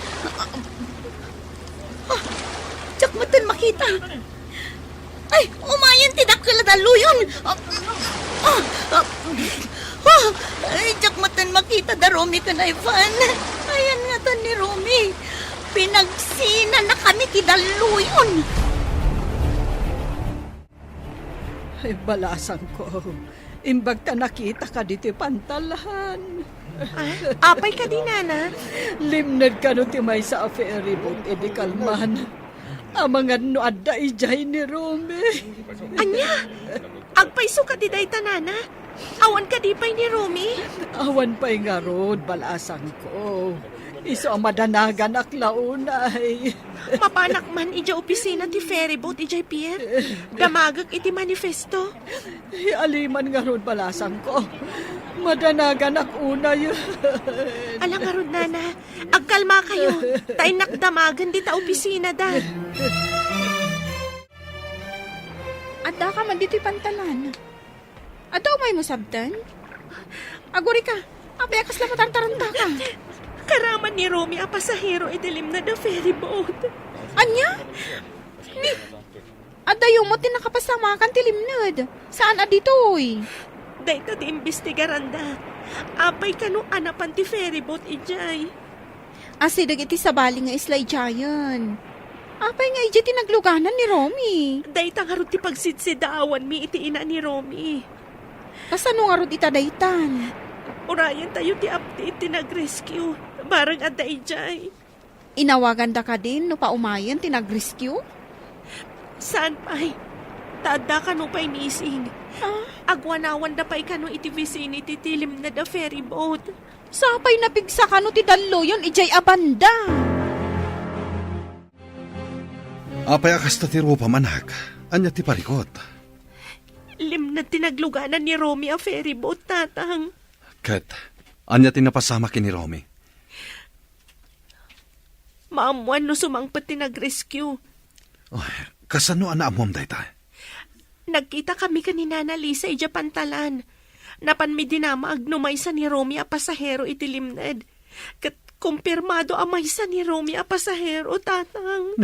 Tsak mo tin makita. Ay, umayan ti dakkel daluyon. Ay, tsak mo tin makita da Romy kan Ivan. Ayan nga tan ni Romy. Pinagsina na kami ti daluyon. Ay, balasan ko. Imbag ta nakita ka dito pantalahan. Apay ka di nana? Limnad ka no ti may sa ferry boat, edi kalman. Amangan no adda ijay ni Romy. Anya? Agpaiso ka di day tanana? Awan ka di pay ni Romy? Awan pa'y nga rod, balasan ko. Iso ang madanagan aklaunay. Mapanak man ija opisina ti ferry boat ijay pier. Damagag iti manifesto. Aliman nga rod, balasan ko. Madanagan akunay. Alang nga rod nana, agkalma kayo. Tay nakdamagan di ta opisina da. Adda ka man dito'y pantalan. Adda may musabtan? Aguri ka, apay akas lang matartaranta ka. Karaman ni Romy a pasahero idilim na da ferry boat. Anya? Ni, adda yung mo tinakapasamakan tilimnad. Saan adito'y? Dahito di imbestigaran da. Apay kanu anapan ti ferry boat ijay. Asidag iti sabali nga isla ijayan. Apay nga iti tinagluganan ni Romy. Dahita nga ron ti pagsidsidaawan mi iti ina ni Romy. Kasano nga rod itadaytan? Urayan tayo ti update ti nag-rescue. Barang adda ijay. Inawagan da ka din no paumayan tinag-rescue? Saan pa'y? Tada ka no pa'y missing. Agwanawan da pa'y kano iti vicinity tilim na da ferry boat. Sapay napigsa ka no ti dallo yun ijay abanda. Apay akas ta ti rupa manag. Anya ti parikot. Lim na tinagluganan ni Romy a ferry boat, tatang. Kat, anya ti napasama kini Romy. Maamuan no sumangpat tinag-rescue. Oh, kasano ana amom dayta? Nagkita kami kanina na Lisa ija pantalan. Napan mi dinama agnumay sa ni Romy a pasahero iti limned. Kat kumpirmado amay sa ni Romy a pasahero, tatang.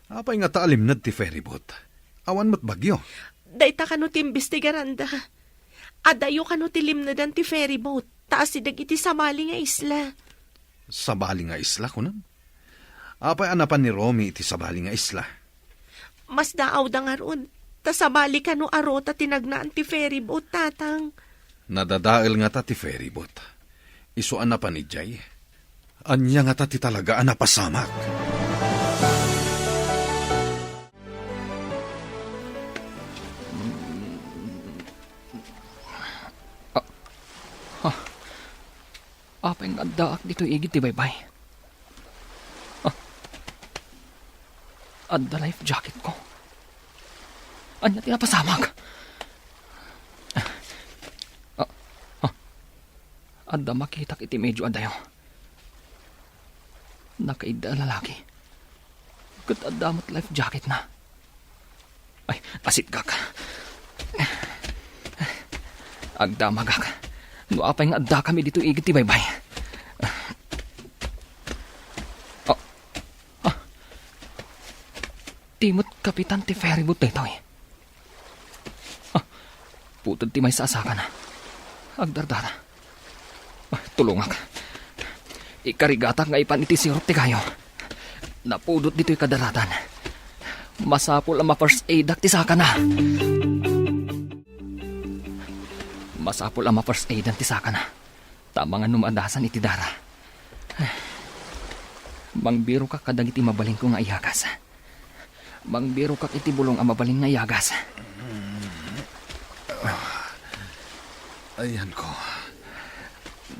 Apay nga taalimnad ti ferryboat. Awan mo't bagyo. Dayta kano ti imbestigaranda. Adayo kano ti limnadan ti ferry boat. Taas si iti samali nga isla. Sabali nga isla kunan. Apay anapan ni Romy iti sabali nga isla. Mas daaw da nga ron. Ta sabali kano arota tinagnaan ti ferry boat, tatang. Nadadael nga ta ti ferryboat. Isu anapan ni Jay. Anya nga ta ti talaga anapasamak. Apay nga daak dito igit ti baybay. Adda life jacket ko. Anya tinapasamag. Adda makita iti medyo adayo. Nakaida lalaki. Kat adda mo't life jacket na. Ay, asit gak. Agda magak. No apay nga adda kami dito igit ti baybay. Timot kapitan ti ferryboat dito eh. Putod ti may saasakan. Agdardara. Tulungak. Ikarigatak nga ipan iti sirop ti kayo. Napudot dito'y kadaratan. Masapol ang ma-first aid ti saka na. Masapol ang ma-first aid ti saka na. Tama nga numadasan iti dara. Mangbiro ka kadag iti mabaling ko nga iyagas. Mangbiro ka iti bulong ang mabaling nga iyagas. Ayan ko.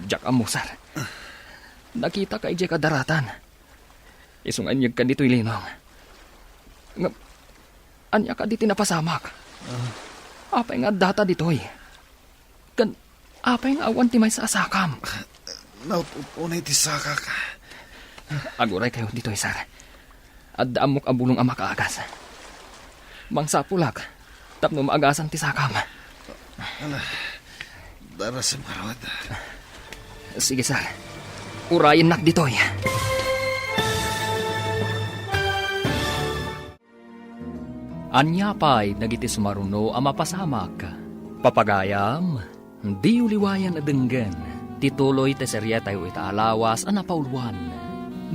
Jack amusar. Nakita ka ije kadaratan. Isunganyag ka dito'y linong. Anya ka diti napasamak. Apay nga data dito'y. Apay nga awan ti may saasakam. Nautunay ti saka ka. Aguray kayo dito'y sar. At daamok abulong ang makaagas. Mangsapulak. Tapno maagasan ti sakam. Dara sa marod. Sige sar. Urayin nak dito'y. Anya pa'y nagiti sumaruno ang mapasamak. Papagayam, di uliwayan adenggan. Tituloy te serya tayo itaalawas ang napauluan.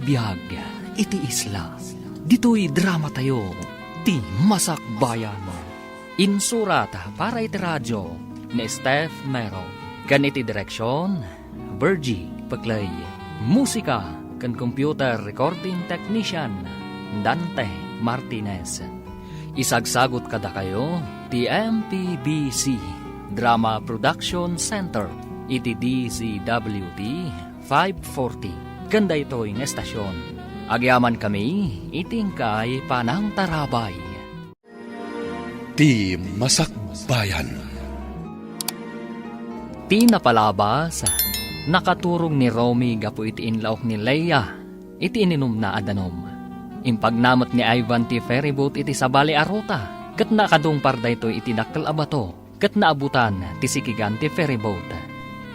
Biyag, iti isla. Dito'y drama tayo. Ti masakbayan. Insurata para iti radyo ni Steph Mero. Ganiti direksyon, Bergie Paglay. Musika kan computer recording technician, Dante Martinez. Isagsagot kada kayo, ti MPBC Drama Production Center, iti DCWT 540. Ganda ito'y ng estasyon. Agyaman kami, itingkay panang tarabay. Ti Masakbayan. Ti napalabas, nakaturong ni Romy gapu iti inlaok ni Leia, iti ininom na adanom. Impagnamot ni Ivan ti ferryboat iti sabali arota, kat nakadungpar da ito iti dakkel abato, kat naabutan ti sikigan ti ferryboat.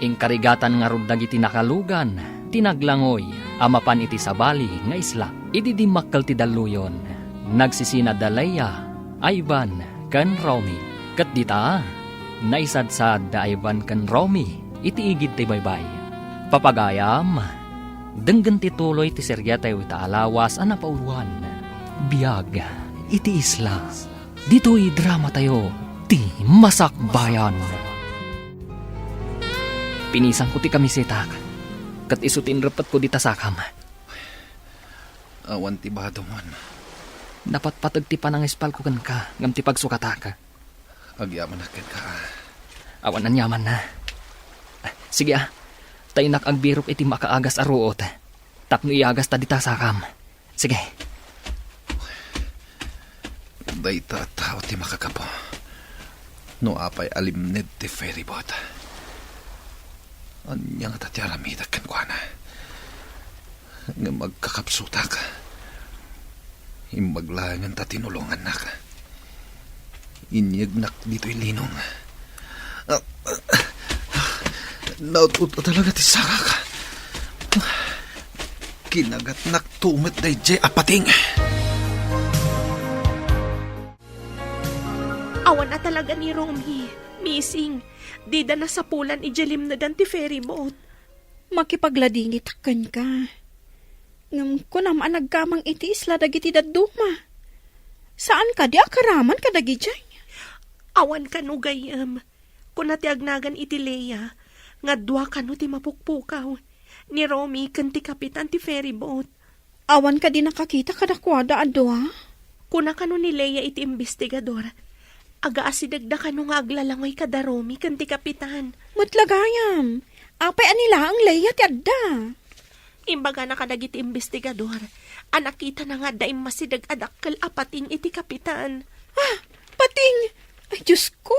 Inkarigatan nga ruddag iti nakalugan, tinaglangoy, amapan iti sabali nga isla, iti dimakkal ti daluyon. Nagsisina da Leia, Ivan, kan Romy, kat dita, naisadsad da Ivan kan Romy, iti igid ti baybay. Papagayam, denggan ti tuloy ti serya tayo itaalawas ang napauluan. Biyag, iti isla. Dito'y drama tayo, ti masakbayan. Pinisang ko ti kamisetak, kat isutin rapat ko di tasakam. Awan ti badomon. Dapat patag ti panangispal ko kan ka, ngam ti pagsukatak. Agyaman na ka. Awan na nyaman na. Sige tainak agbirok iti makaagas aruot. Tapno iagas ta di tasakam. Sige. Dayta tao ti makakapo. No apay alimned ti ferryboat. Anya nga tati aramidak kan kwa na. Nga magkakapsutak. Imbaglangan ta tinulungan nak. Inyagnak dito'y linong. Naututo talaga ti saka ka. Kinagat naktumit day jay apating. Awan na talaga ni Romy. Missing. Dida na sa pulan ijelim na dan ti ferryboat. Makipagladingit kan ka. Ngam ko naman nagkamang iti isla dagiti daduma. Saan ka di akaraman ka dagi jay? Awan ka no gayam. Kung natiagnagan iti Leia, nga dwa ka no ti mapukpukaw. Ni Romy kan ti kapitan ti ferryboat. Awan ka di nakakita kadakwada adwa? Kuna ka no ni Leia iti investigador. Aga asidagda ka no nga aglalangoy kada Romy kan ti kapitan. Matlagayam. Apay anila ang Leia ti adda. Imbaga na kadag iti investigador. Anakita na nga daim masidag adakkel apating iti kapitan. Pating! Ay, Diyos ko!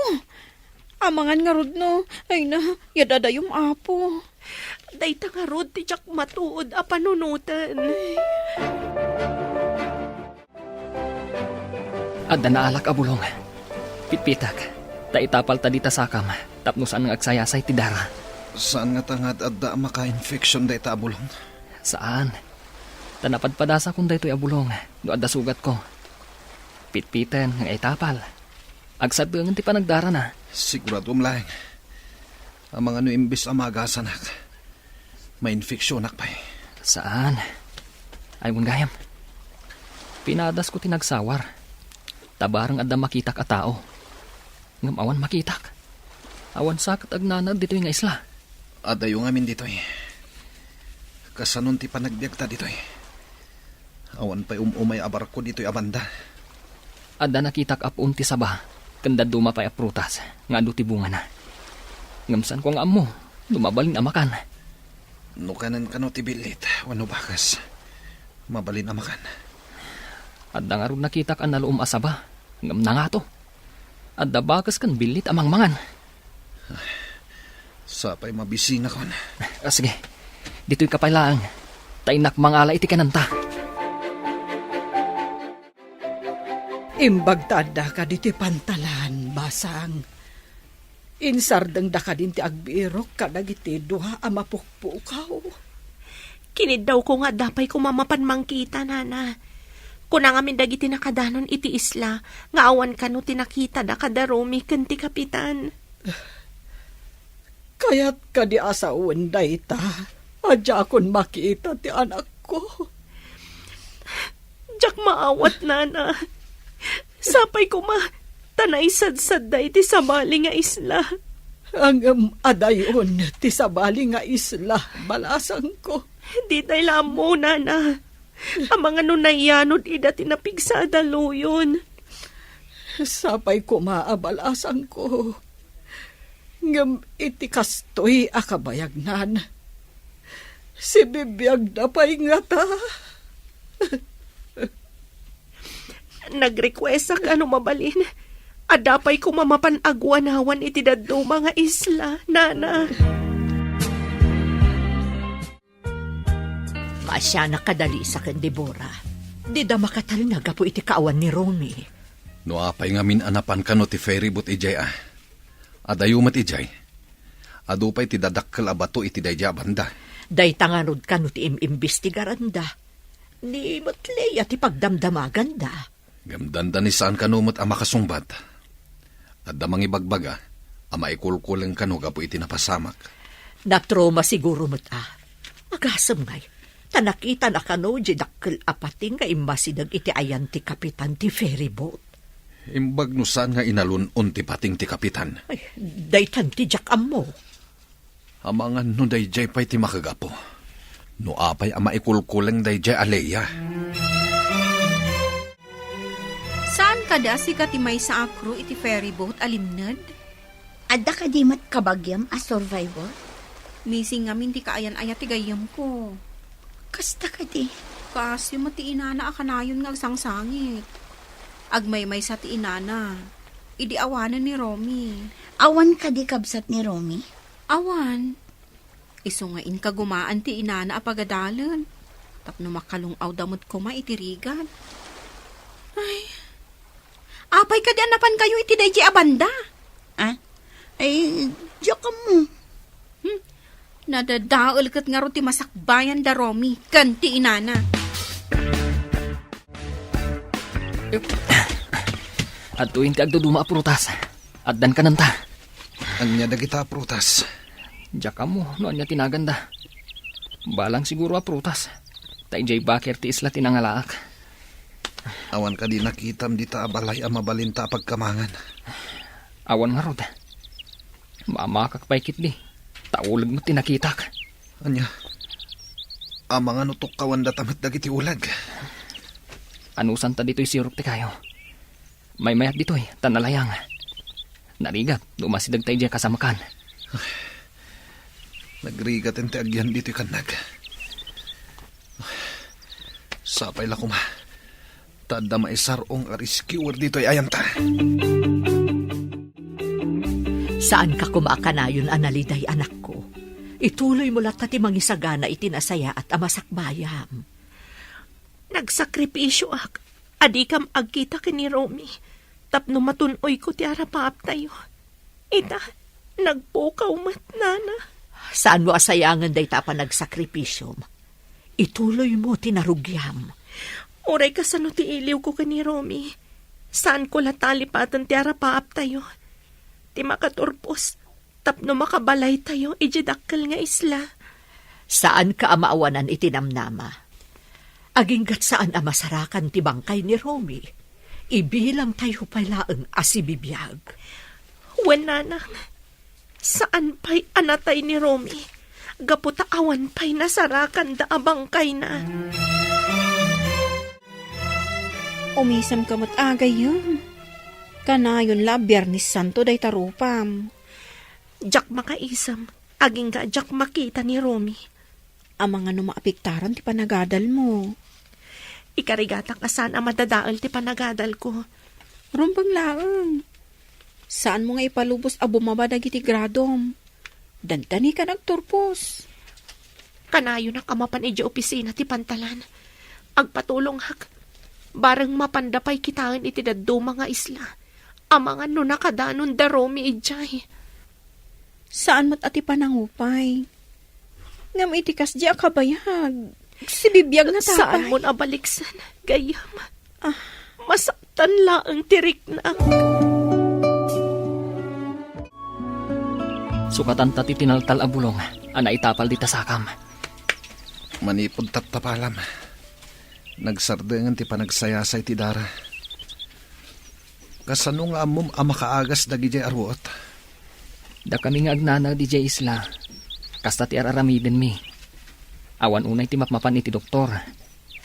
Amangan nga rod no. Ay na, yadada yung apo. Dayta nga rod ti jak matuod a panunutan. Adda na alak abulong. Pitpitak. Taitapal ta dita sakam. Tapno saan nga agsayasay ti dara. Saan nga tangad adda maka-infection day ta abulong? Saan? Tanapadpadasa kung daytoy abulong. No adda sugat ko. Pitpitan ng etapal. Agsadungan ti panagdara na. Sigurado lang. Ang mga no imbis ang magasanak. May infeksyonak pa eh. Saan? Ay mong gayam. Pinadas ko tinagsawar. Tabarang adda makitak a tao. Ngam awan makitak. Awan sakat agnanad dito nga isla. Adayo nga min dito eh. Kasanon ti panagbiagta dito eh. Awan pa'y umay abar ko dito abanda. Adda nakitak apun ti saba. Kanda duma pa'y aprutas. Nga adu ti bunga na. Ngamsan ko nga amo. Lumabalin amakan. Nukanan ka no ti bilit. Wano bakas. Mabalin amakan. Adda nga rin nakitak an naluum asaba. Ngam na nga to. Adda bakas kan bilit amang mangan. Sapay mabisina kon. Sige. Dito'y kapailaang. Tainak mangala iti kananta. Imbag tada ka diti pantalan, basang. Insardang da ka din ti agbirok kadagiti duha a mapukpukaw. Kinid daw ko nga dapay ko mamapan mangkita, nana. Kuna nga min dagiti nakadanon iti isla, nga awan ka no tinakita da kada Romy ken ti kapitan. Kaya't ka di asawan da ita. Adya akon makita ti anak ko. Diyak maawat, nana. Sapay ko tanay sad-sad da iti sabali nga isla. Ang adayon ti sabali nga isla, balasang ko. Di tayo lamo, nana. Ang mga nunayanod ida tinapigsada luyon. Sapay ko maabalasang ko. Ngam iti kastoy akabayagnan. Si bibiyag na pa'y nga ta. Nag-request ka ano mabalin. Adapay ko mamapanagwanawan iti daddo mga isla, nana. Masya nakadali sa ken Deborah. Di da makatalinaga po iti kaawan ni Romy. No apay nga min anapan ka no ti ferry boat ijay ah. Adayumat ijay. Adupay ti dadakkel abato iti dayja banda. Day tanganod ka no ti imbestigaranda. Ni Matleya ti pagdamdamaganda. Gamdanda ni saan kanumot ang makasungbat. At damang ibagbaga, ang maikulkulang kanu gapo iti napasamak. Natroma siguro mo't Agasam ngay. Tanakita na kano di dakkel apating nga imbasidag iti ayan ti kapitan ti ferry boat. Imbag no saan nga inalunon ti pating ti kapitan. Ay, daytan ti jakam mo. Amangan no dayjay pa'y ti makagapo. No apay ang maikulkulang dayjay aleya. Saan kada si katimay sa akro iti ferry boat alimnad? Adda ka di mat kabagyam a survivor? Missing ngamin ti kaayan-ayat ti gayam ko. Kasta ka di. Kasi mati inana akanayon nga agsangsangit. Agmaymay sa ti inana. Idi awanan ni Romy. Awan ka di kabsat ni Romy? Awan. Isungain ka gumaan ti inana apagadalan. Tapno makalungaw damot ko maitirigan. Ay, apay ka di anapan kayo iti dayji abanda. Ay, diyak ka mo. Nadadaol kat nga ro ti masakbayan da Romy. Kanti inana. At tuwing ti agduduma prutas. At dan ka nanta. Anya dagita prutas. Diyak ka mo, no anya tinaganda. Balang siguro a prutas. Tay jay bakir ti isla tinangalaak. Awan ka di nakitam di ta abalay ang mabalinta pagkamangan. Awan nga rod. Mamakak paikit di. Taulag mo tinakitak. Anya, ang mga nutok kawan datamat dagiti ulag. Anusan ta dito'y sirok ti kayo. May mayat dito'y tanalayang. Narigat, dumasidag tayo dyan kasamakan. Nagrigat ente agyan dito'y kanag. Sapay la kuma. Tada maisarong a rescuer dito'y ayanta. Saan ka kumakanayon, analiday anak ko? Ituloy mo lahat ti mangisagana itinasaya at amasakbayam. Nagsakripisyo ak. Adikam agkita ka ni Romy. Tapno matunoy ko ti arapaap tayo. Ita, nagpukaw mat, nana. Saan mo asayangan day ta pa nagsakripisyo? Ituloy mo tinarugyam. Oray ka sa no ti iliw ko ka ni Romy. Saan ko latalipatan ti arapaap tayo? Ti makaturpos, tapno makabalay tayo, ijidakkel nga isla. Saan ka amaawanan itinamnama? Aginggat saan amasarakan ti bangkay ni Romy? Ibilang tayo palaang asibibiyag. Wenanang, saan pa'y anatay ni Romy? Gaputa awan pa'y nasarakan da abangkay na. Umisam kamot agay yun. Kanayon la, Biyernes Santo day tarupam. Jak makaisam, aging ga jak makita ni Romy. Ang mga numaapiktaran ti panagadal mo. Ikarigatang asan ang madadaal ti panagadal ko. Rumbang laang. Saan mo nga ipalubos a bumaba dagiti gradom? Dantani ka nagturpos. Kanayo na kamapan iji opisina ti pantalan. Agpatulong hak. Barang mapandapay kitaan iti daddo mga isla. Amangan no nakadanon da Romy ijay. Saan mo't ati panangupay? Ngam itikas di akabayag. Si bibiyag na tapay. Saan mo nabaliksan? Gayam. Masaktan laang tirik na. Sukatan ta ti tinaltal a bulong, ana itapal di tasakam. Manipod tapalam. Nagsardengan ti panagsayasay ti dara. Kasano nga amom amakaagas dagi jay arwot. Da kami nga agnana di jay isla. Kasta ti araramiden mi. Awan unay ti mapmapan iti doktor.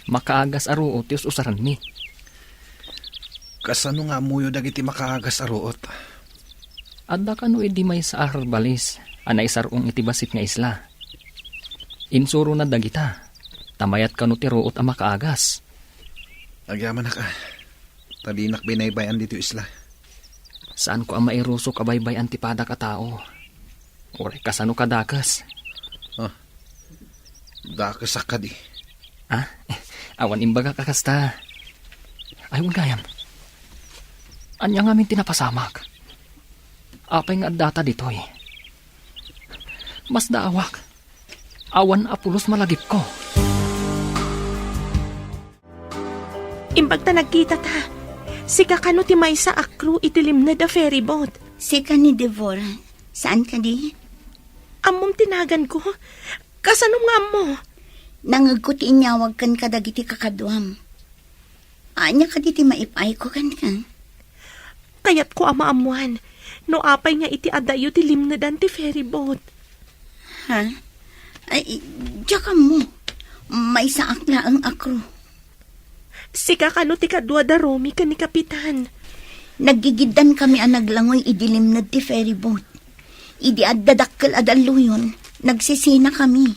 Makaagas aruot ti usaran mi. Kasano nga amuyo dagi ti makaagas arwot. Adda kano edi may sa arbalis. Anay sarong iti basit nga isla. Insuro na dagita. Tamayat kano ti ruot ang makaagas. Agyaman na ka. Talinak binaybayan dito isla. Saan ko ang mairusok abaybay antipada ka tao? Oray kasano kadakas? Dakasak ka di. Awan imbaga kakasta. Ayun gayam. Anya ngamin tinapasamak. Apay nga data ditoy. Mas daawak. Awan apulos malagip ko. Imbag ta nagkita ta. Si kakano ti may sa akru itilim na da ferry boat. Sika ni Devora, saan ka di? Amom tinagan ko. Kasano nga mo? Nangag ko ti inyawag kan kadagiti kakadwam. Anya ka di ti maipay ko kan ka. Kayat ko amaamuan. No apay nga iti adayo ti limnadan ti ferry boat. Ha? Ay, diya mo. May sa akla ang akro. Si kakano ti kadwa da Romy ka ni Kapitan. Nagigidan kami ang naglangoy idilim na ti ferry boat. Idi addadakkel adaluyon, nagsisina kami.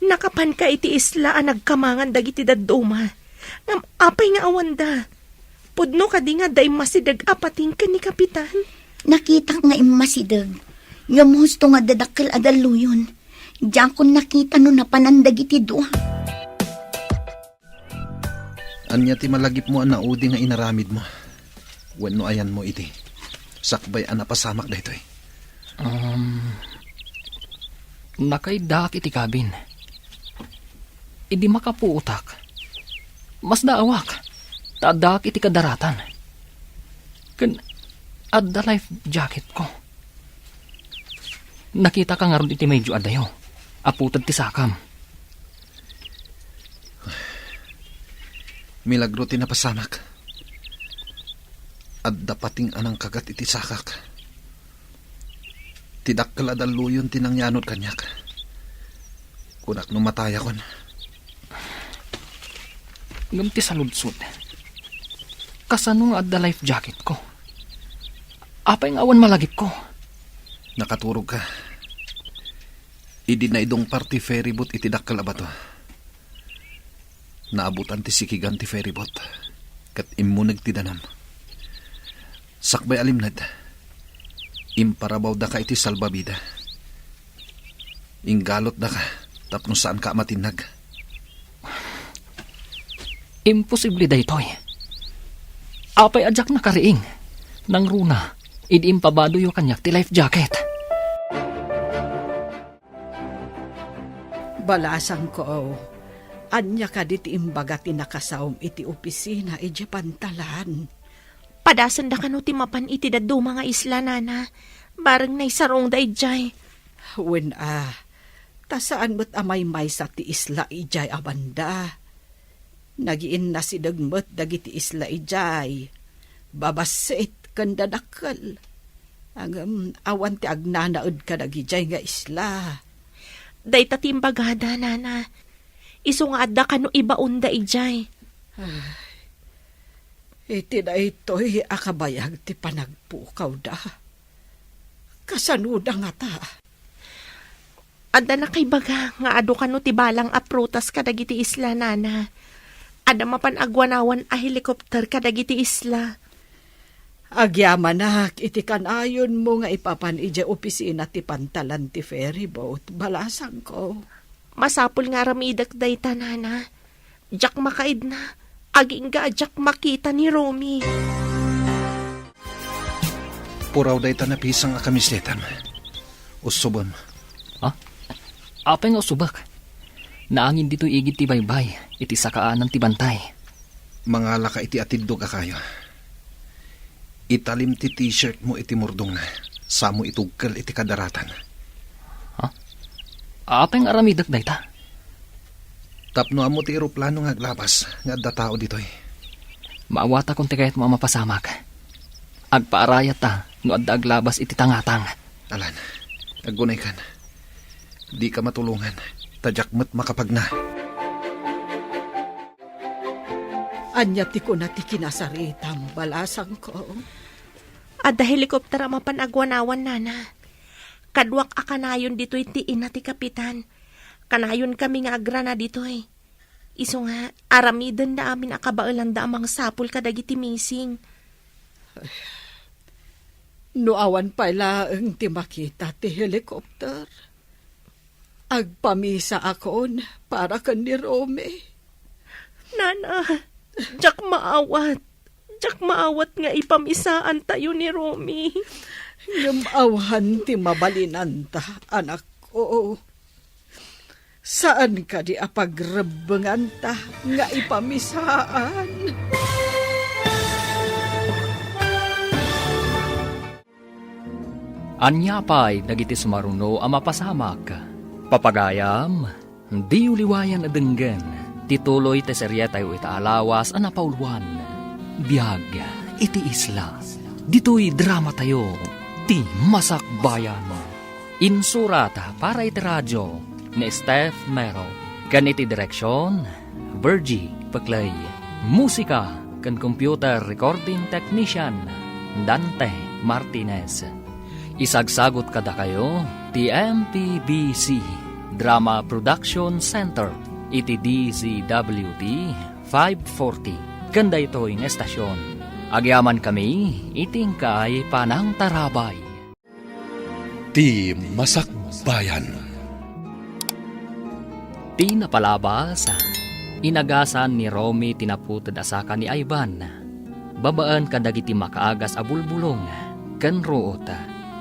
Nakapan ka iti isla ang nagkamangan dagiti dadduma. Ngam apay nga awanda. Pudno ka di nga day masidag apating ka ni Kapitan. Nakita nga imasidag. Ngam husto nga dadakkel adaluyon. Diyan ko nakita no napanandag iti doa. Anya ti malagip mo ang naudi nga inaramid mo. Wenno ayan mo iti. Sakbay ang napasamak da ito'y. Nakaidak iti kabin. Idi makapuutak. Mas daawak. Tadak iti kadaratan. Kan adda life jacket ko. Nakita ka nga ron iti medyo adayo. Aputad ti sakam. Milagro ti napasamak. At dapating anang kagat iti sakak. Tidakkel adaluyon tinangyanod kanyak. Kunak numataya kon. Ngamti sa ludsud. Kasano nga adda life jacket ko? Apay nga awan malagip ko. Nakaturog ka. Idi na idong party ferryboat iti dakkel abato. Naabutan ti sikigan ti ferryboat. Kat imunag ti danam. Sakbay alimnad. Imparabaw da ka iti salbabida. Inggalot da ka. Tapno saan ka matinag. Imposible da ito'y. Apay adyak na kariing. Nang runa, idiimpabado yung kanyak ti life jacket. Balasan ko, anya ka di ti imbaga ti nakasawom iti opisina iti pantalan. Padasan da kano ti mapan iti daddo mga isla, nana. Barang na isarong da ijay. Wen tasaan mo't amay may sa ti isla ijay abanda. Nagiin na si dagmet dagiti isla ijay. Babasit kanda dakkel. Ang awan ti agnanaud ka dagijay nga isla. Day tatimbagada, nana. Iso nga adda kano ibaon da ijay. Iti na ito'y akabayag ti panagpukaw da. Kasanuda nga ta. Adda na kay baga nga ado kano ti balang aprutas kadagiti isla, nana. Adda mapan agwanawan a helikopter kadagiti isla. Agyaman na, iti kanayon mo nga ipapan ije opisina ti pantalan ti ferry boat. Balasang ko. Masapul nga ramidak day ta, nana. Jak makaid na. Aging ga jak makita ni Romy. Puraw day ta napisang akamisletan. Usubon. Apay nga usubak. Naangin dito igit ti baybay, iti sakaanan ti bantay. Mangala ka iti atiddo ka kayo. Italim ti t-shirt mo iti murdong na. Samo itugkal iti kadaratan. Apay nga ramidak day ta. Tapno amo ti eroplano nga aglabas nga adda tao ditoy. Maawata kung ti kayat mo mapasamak. Agpaarayat ta, no adda aglabas iti tangatang. Alan, agunay kan. Di ka matulungan. Tadyak mo't makapagna. Anya ti ko na ti kinasaritam. Balasang ko. Adda helikopter ang mapanagwanawan, nana. Kadwak akanayon dito'y ti ina ti kapitan. Kanayon kami nga agra na dito'y. Iso nga, aramidan na amin akabailan da amang sapul kadagiti missing. Nuawan pala ang ti makita ti helikopter. Agpamisa akon para kan ni Romy. Nana, jak maawat. Jak maawat nga ipamisaan tayo ni Romy. Ngamawahan ti mabalinanta, anak ko. Saan ka di apagrebengan ta nga ipamisaan? Anya pa'y dagiti sumaruno ang mapasamak. Papagayam, di uliwayan adenggen. Tituloy te serye tayo itaalawas ang napauluan. Biyag, iti isla. Dito'y drama tayo, ti masakbayan. Insurata para iti radyo ni Steph Mero. Kan iti direksyon, Virgie Paclay. Musika kan computer recording technician, Dante Martinez. Isagsagot kada kayo, ti MPBC Drama Production Center, iti DZWT 540. Kanda ito yung estasyon. Agyaman kami, iting kay Panang Tarabay. Ti Masakbayan. Ti napalabas, inagasan ni Romy tinaputad asaka ni Ivan. Babaan kadagiti makaagas abulbulong, kan root.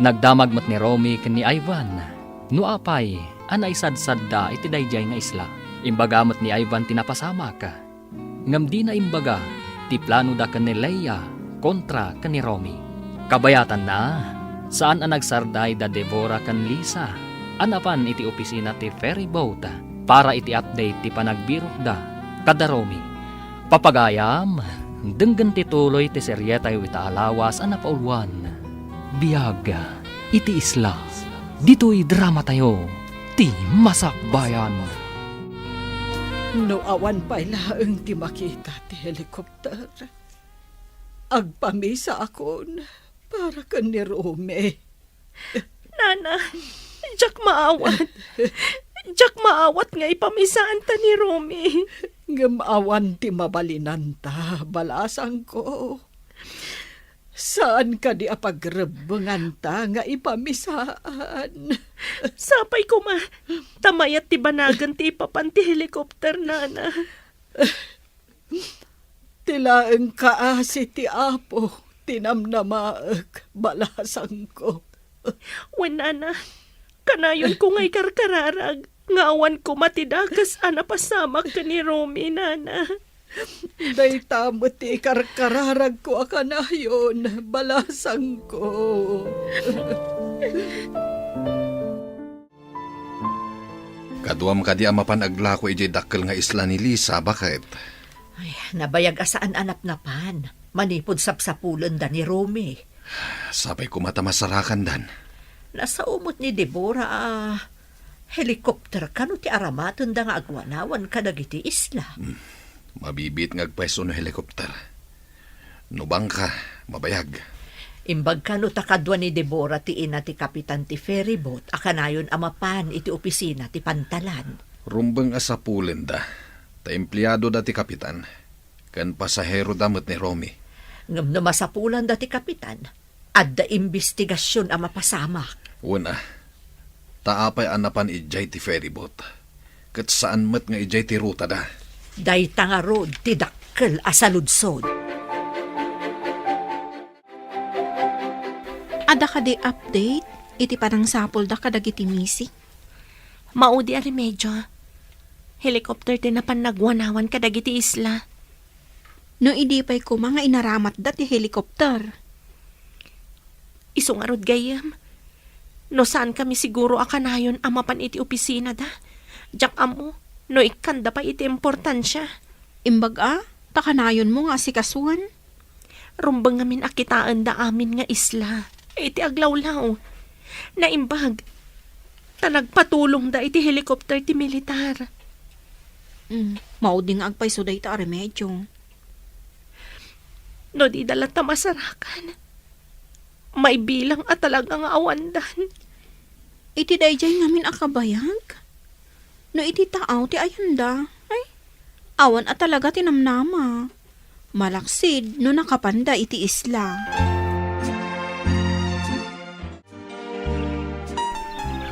Nagdamag mat ni Romy kan ni Ivan. Nuapay, anay sadsadda iti dayjay nga isla. Imbaga mat ni Ivan tinapasamak. Ngam di na imbaga, ti plano da kan ni Leia kontra kan ni Romy. Kabayatan na, saan ang nagsarday da Devora kan Lisa. Anapan iti opisina ti ferry boat para iti update ti panagbirok da kada Romy. Papagayam, denggan ti tuloy ti serye tayo itaalawas ang napauluan. Biyag, iti isla. Dito'y drama tayo, ti masakbayan. Nuawan pala ang ti makita ti helikopter. Agpamisa akon para kan ni Romy. Nana, jak maawat. Jak maawat nga ipamisaan ta ni Romy. Ngamawan ti mabalinanta, balasang ko. Saan ka di apagrebengan ta nga ipamisaan? Sapay ko ma, tamayat ti banagan ti ipapan ti helikopter, nana. Tilaeng kaasi ti apo, tinamnamaag, balasang ko. Wen, nana, kanayon ko nga'y karkararag, ngawan ko matidakas anapasamak ka ni Romy, nana. Day tamo ti karkararag ko akanayon, balasang ko. Kaduam kadi amapan aglako ijay dakkel nga isla ni Lisa, bakit? Ay, nabayag asaan anap-napan. Manipod sapsapulan da ni Romy. Sabay ko mata masarakan dan. Nasa umot ni Deborah, helikopter ka no ti aramaton da nga agwanawan ka dagiti isla. Mabibit nga agpwesto no helikopter. Nubang ka, mabayag. Imbag ka no takadwa ni Deborah ti ina ti kapitan ti ferryboat, akanayon amapan iti opisina ti pantalan. Rumbang asapulen da. Ta empleyado da ti kapitan. Kan pasahero damot ni Romy. Ngam no masapulan da ti kapitan, adda investigasyon ang mapasamak. Una, taapay anapan ijay ti ferryboat. Kat saan mat nga ijay ti ruta da. Dayta nga road ti dakkel asaludsod. Ada ka di update? Iti parang sapol da ka dagiti misi. Maudi a remedyo. Helicopter din na panagwanawan kadagiti isla. No idi pa'y ko mga inaramat da ti helikopter. Isong arod gayam. No saan kami siguro akanayon amapan iti opisina da. Jak amo, no ikanda pa iti importansya. Imbag takanayon mo nga si kasuan. Rumbang ngamin akitaan da amin nga isla. Iti aglawlaw. Naimbag. Tanagpatulong da iti helikopter ti militar. Mauding agpay so day ta remedyo. No di dala ta masarakan. May bilang at talagang awandan. Iti dayjay ngamin akabayag. No iti taaw ti ayanda. Ay, awan at talaga tinamnama. Malaksid no nakapanda iti isla.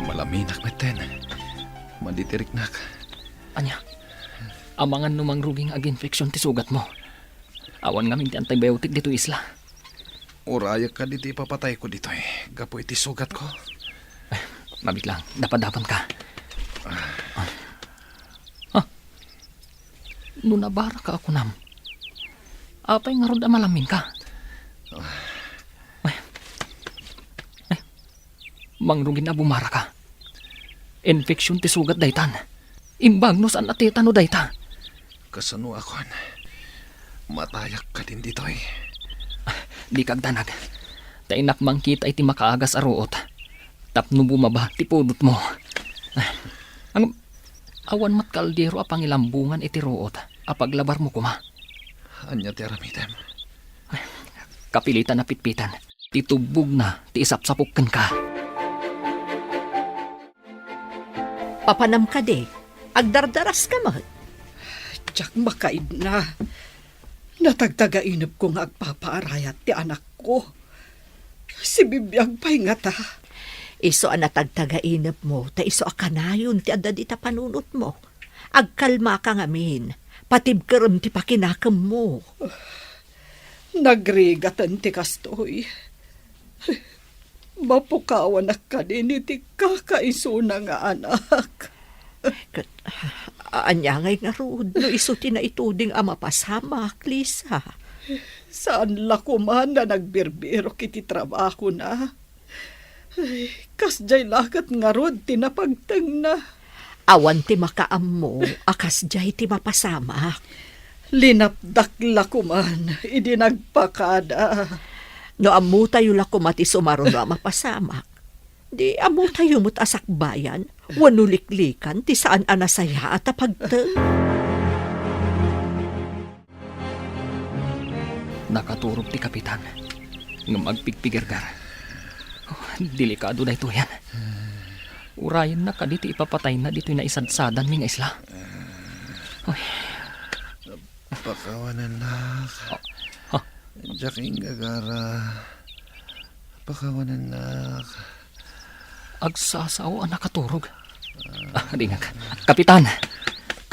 Malaminak meten. Manditirik-nak. Anya, amangan numang ruging ag-infeksyon ti sugat mo. Awan ngamin ti antibiotic dito isla. Uraya ka dito ipapatay ko dito eh. Gapo iti sugat ko. Mabit lang, dapat-dapan ka. Nunabara ka ako nam. Apay nga rod malamin ka. Mangrugin na bumara ka. Infeksyon ti sugat daytan. Imbag no saan atita no dayta. Kasano akon. Matayak ka din dito eh. Di kagdanag. Tainak mangkita iti makaagas aruot. Tapno bumaba ti pudot mo. Ang awan mat kaldero apang ilambungan iti ruot. Apaglabar mo kuma. Anya ti aramidem. Kapilitan na pitpitan. Titubog na ti isapsapukan ka. Papanam ka de, agdardaras ka mat. Tsak makaid na. Natagtagainip ko nga agpapaarayat ti anak ko. Si bibiyag pa'y nga ta. Iso ang natagtagainap mo, ta iso akanayon ti adda di ta panunot mo. Agkalma ka ngamin, patibkaram ti pakinakam mo. Nagrigatan ti kastoy. Mapukawan na ka din iti kakaisuna nga anak. Anyangay nga rod, no iso ti na ituding ama pasamak, Lisa. Saan lakuman na nagbirbiro kiti trabaho na? Ay, kasjay lakat nga rod tinapagteng na. Awan ti makaam mo, akas jay ti mapasamak. Linapdak lakuman, idi nagpakada. No amu tayo lakumati sumaro na mapasamak. Di amu tayo mo't asakbayan, wanuliklikan ti saan anasaya at apagteng. Nakaturog ti kapitan. Nga magpigpigirgar. Delikado na ito yan. Urayan na ka dito ipapatay na dito na isadsadan mi nga isla. Pakawanan nak. Jaking gagara. Pakawanan nak. Agsasaw ang nakaturog. Ringag. Kapitan!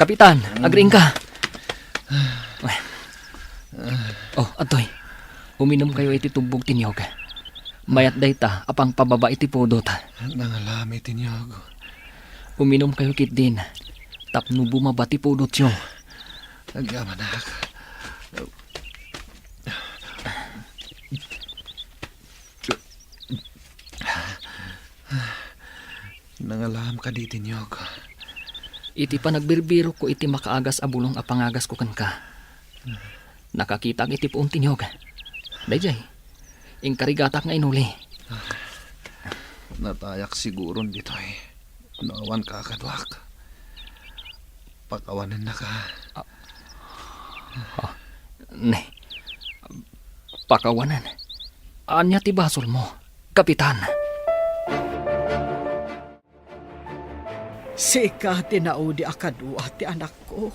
Kapitan! Agring ka! Oh, atoy. Uminom kayo iti tubog tinyog. Mayat dayta apang pababa iti pudot. Nangalami tinyog. Uminom kayo kit din. Tapno bumaba ti pudot yo. Agyaman na. Nangalam ka di tinyog. Iti pa nagbirbiro ko iti makaagas abulong a pangagas ko kan ka. Nakakita ang iti poong tinyog. Dayjay, ingkarigatak nga inuli. Natayak siguro dito eh. Naawan ka kadwak. Pakawanan na ka. Ne, pakawanan. Anya ti basol mo, kapitan. Sika tinaudi akadwa ti anak ko.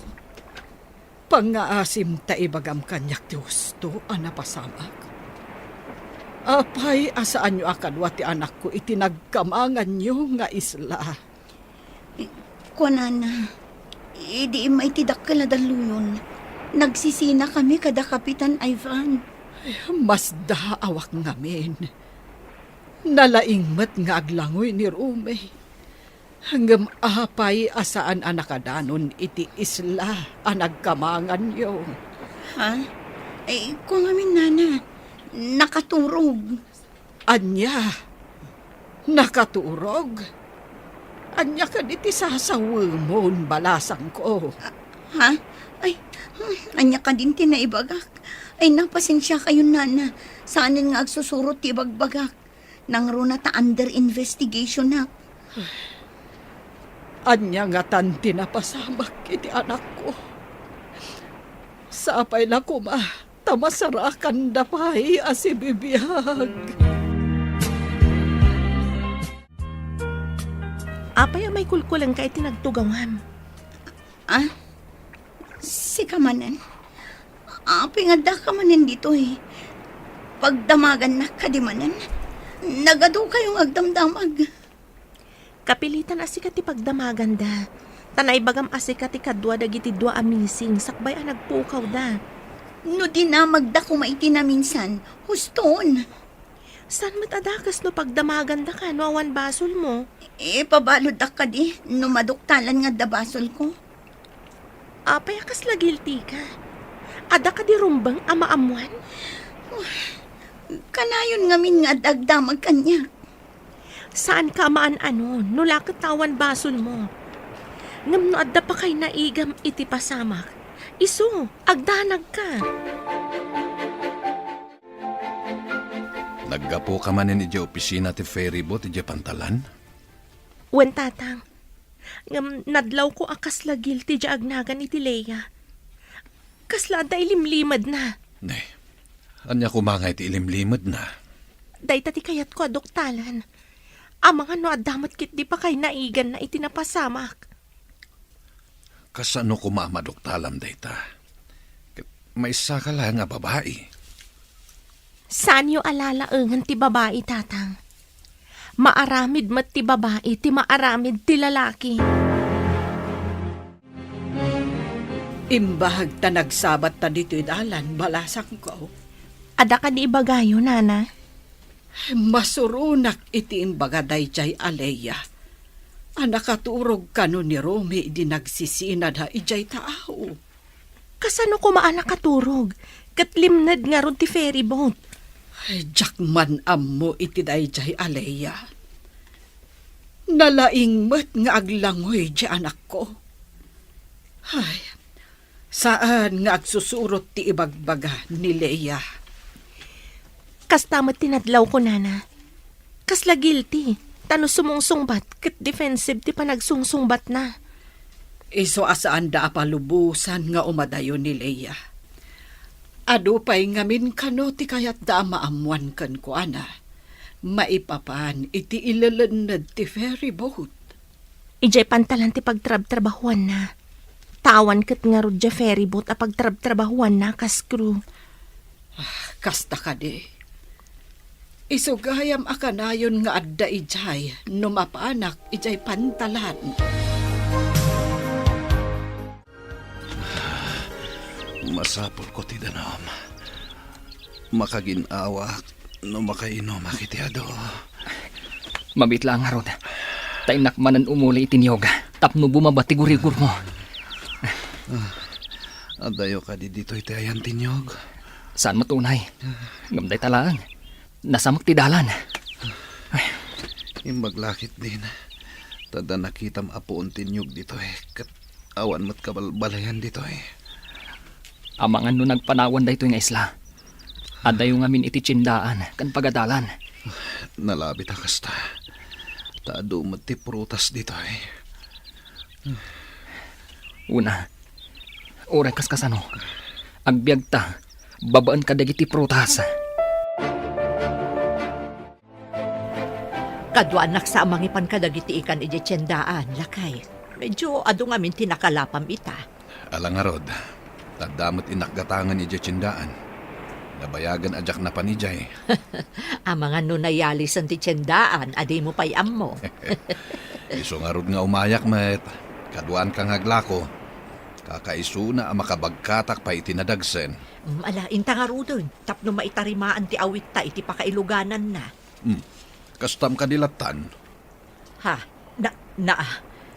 Pangaasim ta ibagam kanyak ti husto anapasamak. Apay asaan nyo akadwa ti anak ko itinagkamangan nyo nga isla. Kunana, idi may tidakkel na daluyon. Nagsisina kami kada Kapitan Ivan. Mas daawak ngamin. Nalaingmat nga aglangoy ni Rome. Hanggang apay asaan anakadanon iti isla anagkamangan nyo. Ha? Kung amin nana, nakaturog. Anya, nakaturog. Anya ka diti sasawamon balasang ko. Ha? Anya ka din tinaibagak. Napasensya kayo nana. Saanin nga agsusurot ti bagbagak. Nang runa ta under investigation na. Anya nga tanti na pasamak iti anak ko. Sapay na kuma, tamasarakan dapay asibibiyag. Apay may kulkulang ka iti nagtugawan. Si kamanan. Pingada ka manan dito eh. Pagdamagan na kadimanan. Nagado kayong agdamdamag. Kapilitan asikat ti pagdamagan da. Tanay bagam asikat ti kadwa dagiti dua amising. Sakbay ang nagpukaw da. No di na magda kumaiti na minsan. Huston. San mat adakas no pagdamagan da ka no awan basol mo? Pabalod da ka di. No maduktalan nga dabasol ko. Apay akas la guilty ka. Ada ka di rumbang amaamuan? Kanayon ngamin nga dagdamag kanya. Saan ka maan ano? Nula katawan basol mo. Ngam no adda pa kay naigam iti pasamak. Isu, agdanag ka. Naggapo ka man ni opisina ti ferry boat ti pantalan? Wen tatang. Ngam nadlaw ko akas la guilty di agnagan iti Leia. Kasla da ilimlimad na. Ne, anya kumangay ti ilimlimad na. Day tati kayat ko adoktalan. Amang ano adamat kit di pa kay naigan na itinapasamak. Kasano kumamadoktalam dayta? May isa ka lang nga babae. Saan yo alalaangan ti babae, tatang? Maaramid mat ti babae, ti maaramid ti lalaki. Imbahag ta nagsabat ta dito idalan, balasang ko. Ada ka di ibagayo, nana? Masurunak iti imbaga dayjay Aleya. Anakaturog kano ni Romy di nagsisinad ha ijay tao. Kasano ko maanakaturog? Katlimnad nga ron ti ferry boat. Ay, jakman ammo iti dayjay Aleya. Nalaingmat nga aglangoy di anak ko. Ay, saan nga agsusurot ti ibagbaga ni Leia? Kastamat tinadlaw ko, nana. Kasla guilty. Tano sumungsungbat, kat defensive ti panagsungsungbat na. Iso asaan da apalubusan nga umadayo ni Leia. Ado pa'y ngamin kano ti kayat da maamuan kan ko, ana. Maipapan iti ilalanad ti ferry boat. Ijay pantalan ti pagtrab-trabahuan na. Tawan kat nga rodya ferry boat a pagtrab-trabahuan na kas crew. Kasta ka di. Isugayam akanayon nga adda ijay, numapanak ijay pantalan. Masapol ko ti danam. Makaginawa no makainom akitiado. Mabit lang nga rod. Tainak manan umuli itinyoga. Tapno bumabati gurigur mo. Adayo ka di dito iti ayan tinyog. Saan matunay? Gamday talaan. Nasamok ti dalan. Maglakit din. Tada nakita maapuon tinyog dito kat awan mat kabalbalayan dito Amangan no nagpanawan da ito nga isla. Adayo nga min iti tsindaan kan pagadalan. Nalabit kasta. Taado mat ti prutas dito Una, oray kas kasano. Agbiag ta, babaan ka dagiti prutas. Kadwaan naksa mangipan ka dagiti ikan iti tiyendaan, lakay. Medyo ado nga min tinakalapam ita. Alangarod. Tadamot inakgatangan iti tsindaan. Nabayagan ajak na panijay. Amangan no nayalis ang ti tiyendaan, adi mo payam mo. Iso nga rod nga umayak met. Kaduan kang haglako. Kakaiso na ang makabagkatak pa itinadagsen. Ala, inta nga rudon. Tapno maitarimaan ti awit ta iti pakailuganan na. Kastam kadilatan. Ha?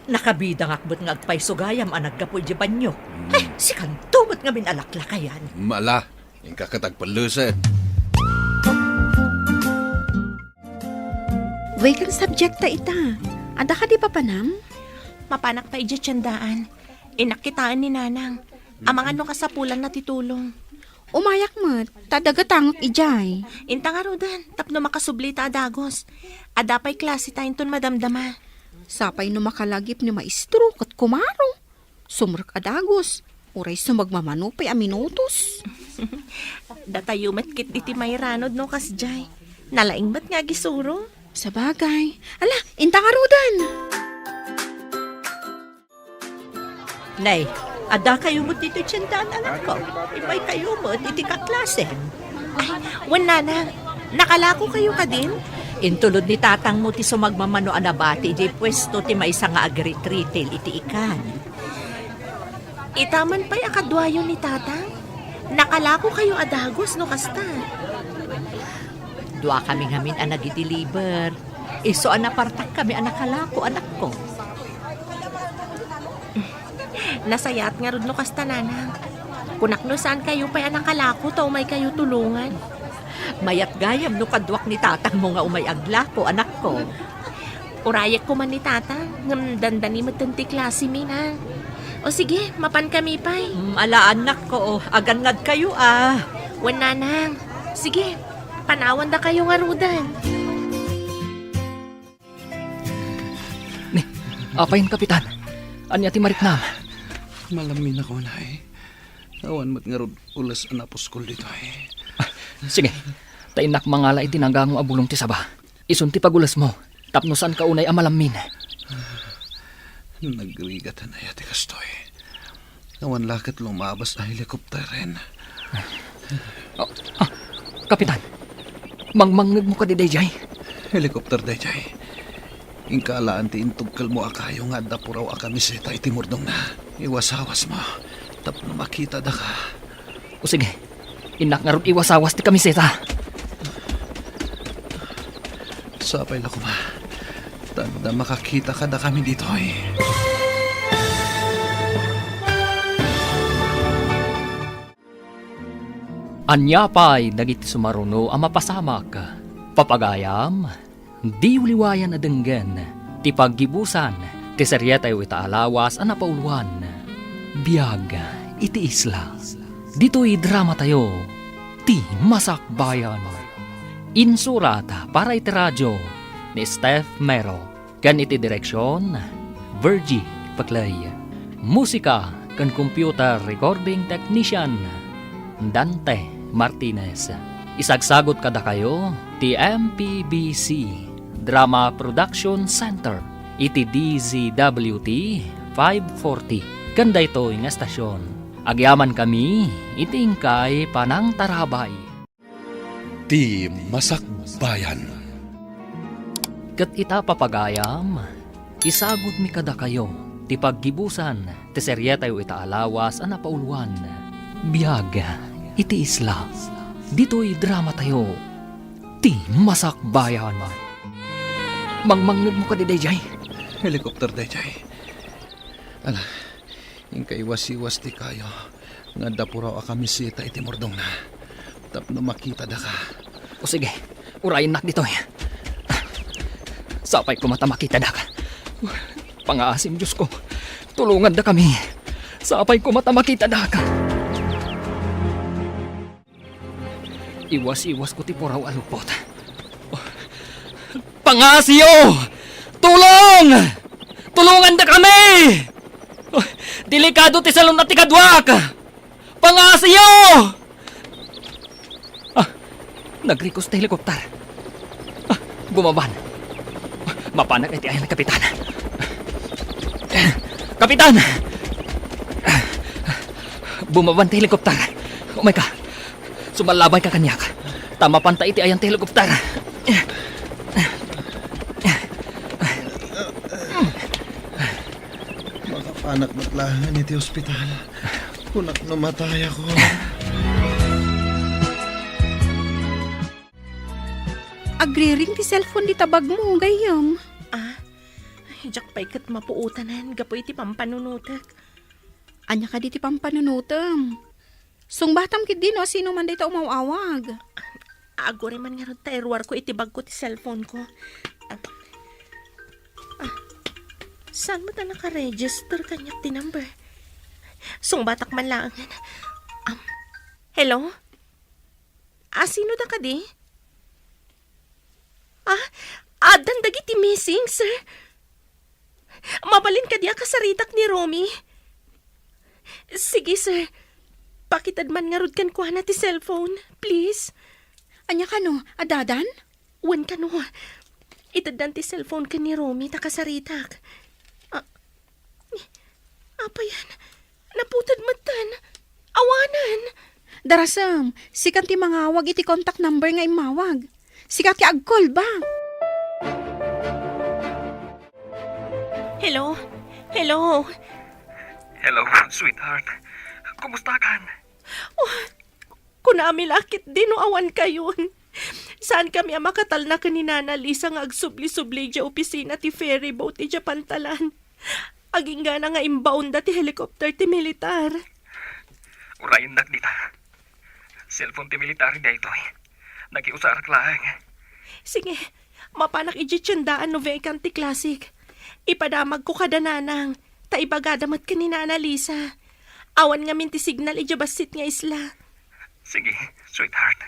Nakabida nga akbot nga agpaysugayam ang naggapo di banyo. Ay, si kantumot nga binalaklakayan. Mala, yung kakatagpalusin. Way kang subjecta ita. Ada ka di papanam? Mapanak pa iti tiyandaan. Inakitaan ni Nanang. Amang ano kasapulan na titulong. Umayak mo, tadagatangok ijay. Inta nga rodan, tapno makasubli ta adagos. Adapay klase tayo ton madamdama. Sapay no makalagip ni maestro kat kumaro. Sumrek adagos. Uray sumagmamanupay a minutos. Datayumat kit iti mayranod no kasjay. Nalaing ba't nga gisuro? Sa bagay. Ala, inta nga rodan. Nay, ada kayo mo dito tiyendaan, anak ko. Ipay kayo mo, iti kaklasen. Ay, wan Nanang, nakalako kayo ka din? Intulod ni tatang mo ti sumagmamano anabati, di pwesto ti maisa nga agrit retail iti ikan. Itaman pa'y akadwayo ni tatang. Nakalako kayo adagos no kasta. Dua kami ngamin ang nag-deliver. Iso anapartak kami anakalako, anak ko. Nasayat nga rod no kasta Nanang. Kunak no saan kayo pa'y anakalako tao may kayo tulungan. Mayat gayam no kadwak ni tatang mo nga umay aglako, anak ko. Urayak ko man ni tatang. Ngam dandani matanti klase mi na. O sige, mapan kami pa'y. Ala anak ko, agangad kayo ah. Wan Nanang. Sige, panawan da kayo nga rudan. Ni, apayin kapitan. Anya ti mariknam. Malamin ako na Awan mat nga rod ulas anaposkol dito Sige, tainak mangala itinanggang abulong ti saba. Isun ti pagulas mo. Tapno saan ka unay amalamin. Nagrigatan na yati kastoy. Awan lakat lumabas na helikopteren. Kapitan, mangmangag mo ka di dayjay. Helikopter dayjay. Ingkalaan ti intugkal mo akayo nga dapuraw akamiseta iti murdong na. Iwasawas mo. Tapno makita da ka. O sige, inak nga ron iwasawas ti kamiseta. Sapay na ko ma. Tanda makakita ka da kami dito Anyapay dagiti sumaruno ang mapasamak. Papagayam, di uliwayan adenggen. Ti paggibusan, ti seryetay ita alawas ang napauluan. Biyag, iti isla. Dito'y drama tayo. Ti Masakbayan. Insurat para iti radyo ni Steph Mero. Kan iti direksyon, Virgie Paclay. Musika kan computer recording technician, Dante Martinez. Isagsagot kada kayo, ti MPBC Drama Production Center, iti DZWT 540. Kanda ito yung estasyon. Agyaman kami, itingkay panang tarabay. Ti Masakbayan. Kat ita papagayam, isagot mi kada kayo, ti paggibusan, ti seryetay ita alawas ang napauluan. Biyag, iti isla, dito'y drama tayo, ti Masakbayan. Mangmangnud mo ka di dayjay. Helikopter dayjay. Ala, yung kaiwas-iwas ti kayo. Nga dapuraw kami sita iti mordong na. Tapno makita da ka. O sige, urayin nak dito. Sapay ko mata makita da ka. Pangaasim Diyos ko, tulungan da kami. Sapay ko mata makita da ka. Iwas-iwas ko ti puraw alupot. Pangasyo! Tulong! Tulungan da kami! Delikado ti salon na ti kadwak! Pangasyo! Nag-request na helikopter. Bumaban. Mapanag iti ayan ng kapitan. Kapitan! Bumaban ti helikopter. Oh my God. Sumalabay ka kanyak. Tama panta iti ayan ti helikopter. Makapanak matlahan iti ospital. Kunak namatay ako. Agri-ring ti cellphone di tabag mo, gayam. Jak pa ikat mapuutanan, gapoy ti pampanunutak. Anya ka di ti pampanunutam. Sungbatam kit din, no? Sino man dito umawawag. Agore man nga ron ta, erwar ko itibag ko ti cellphone ko. Saan mo ta naka-register kanyak ti number? Sungbatak man lang. Hello? Sino da ka di? Dandagi ti missing, sir. Mabalin ka diya kasaritak ni Romy. Sige, sir. Pakitad man nga rod kan kuha na ti cellphone, please. Anya ka no, adadan? Wan ka no. Itaddan ti cellphone ka ni Romy, takasaritak. Apa yan? Naputad matan. Awanan. Darasam, sikat ti mangawag iti contact number nga imawag. Sikat ti agkol ba? Hello? Hello? Hello, sweetheart. Kumusta kan? Kunami lakit din o awan kayon. Saan kami ang makatal na kaninana Lisa nga agsubli-subli dya opisina ti ferry boat ti dya pantalan. Aging gana nga inbound ti helicopter ti militar. Urayin nak dita. Cellphone ti military da ito eh. Nakiusarak lang. Sige, mapanak ijitsundaan no vacant ti classic. Ipadamag ko kada nanang, ta ibagadamat ka ni Nana Lisa. Awan nga min ti signal ijabasit nga isla. Sige, sweetheart.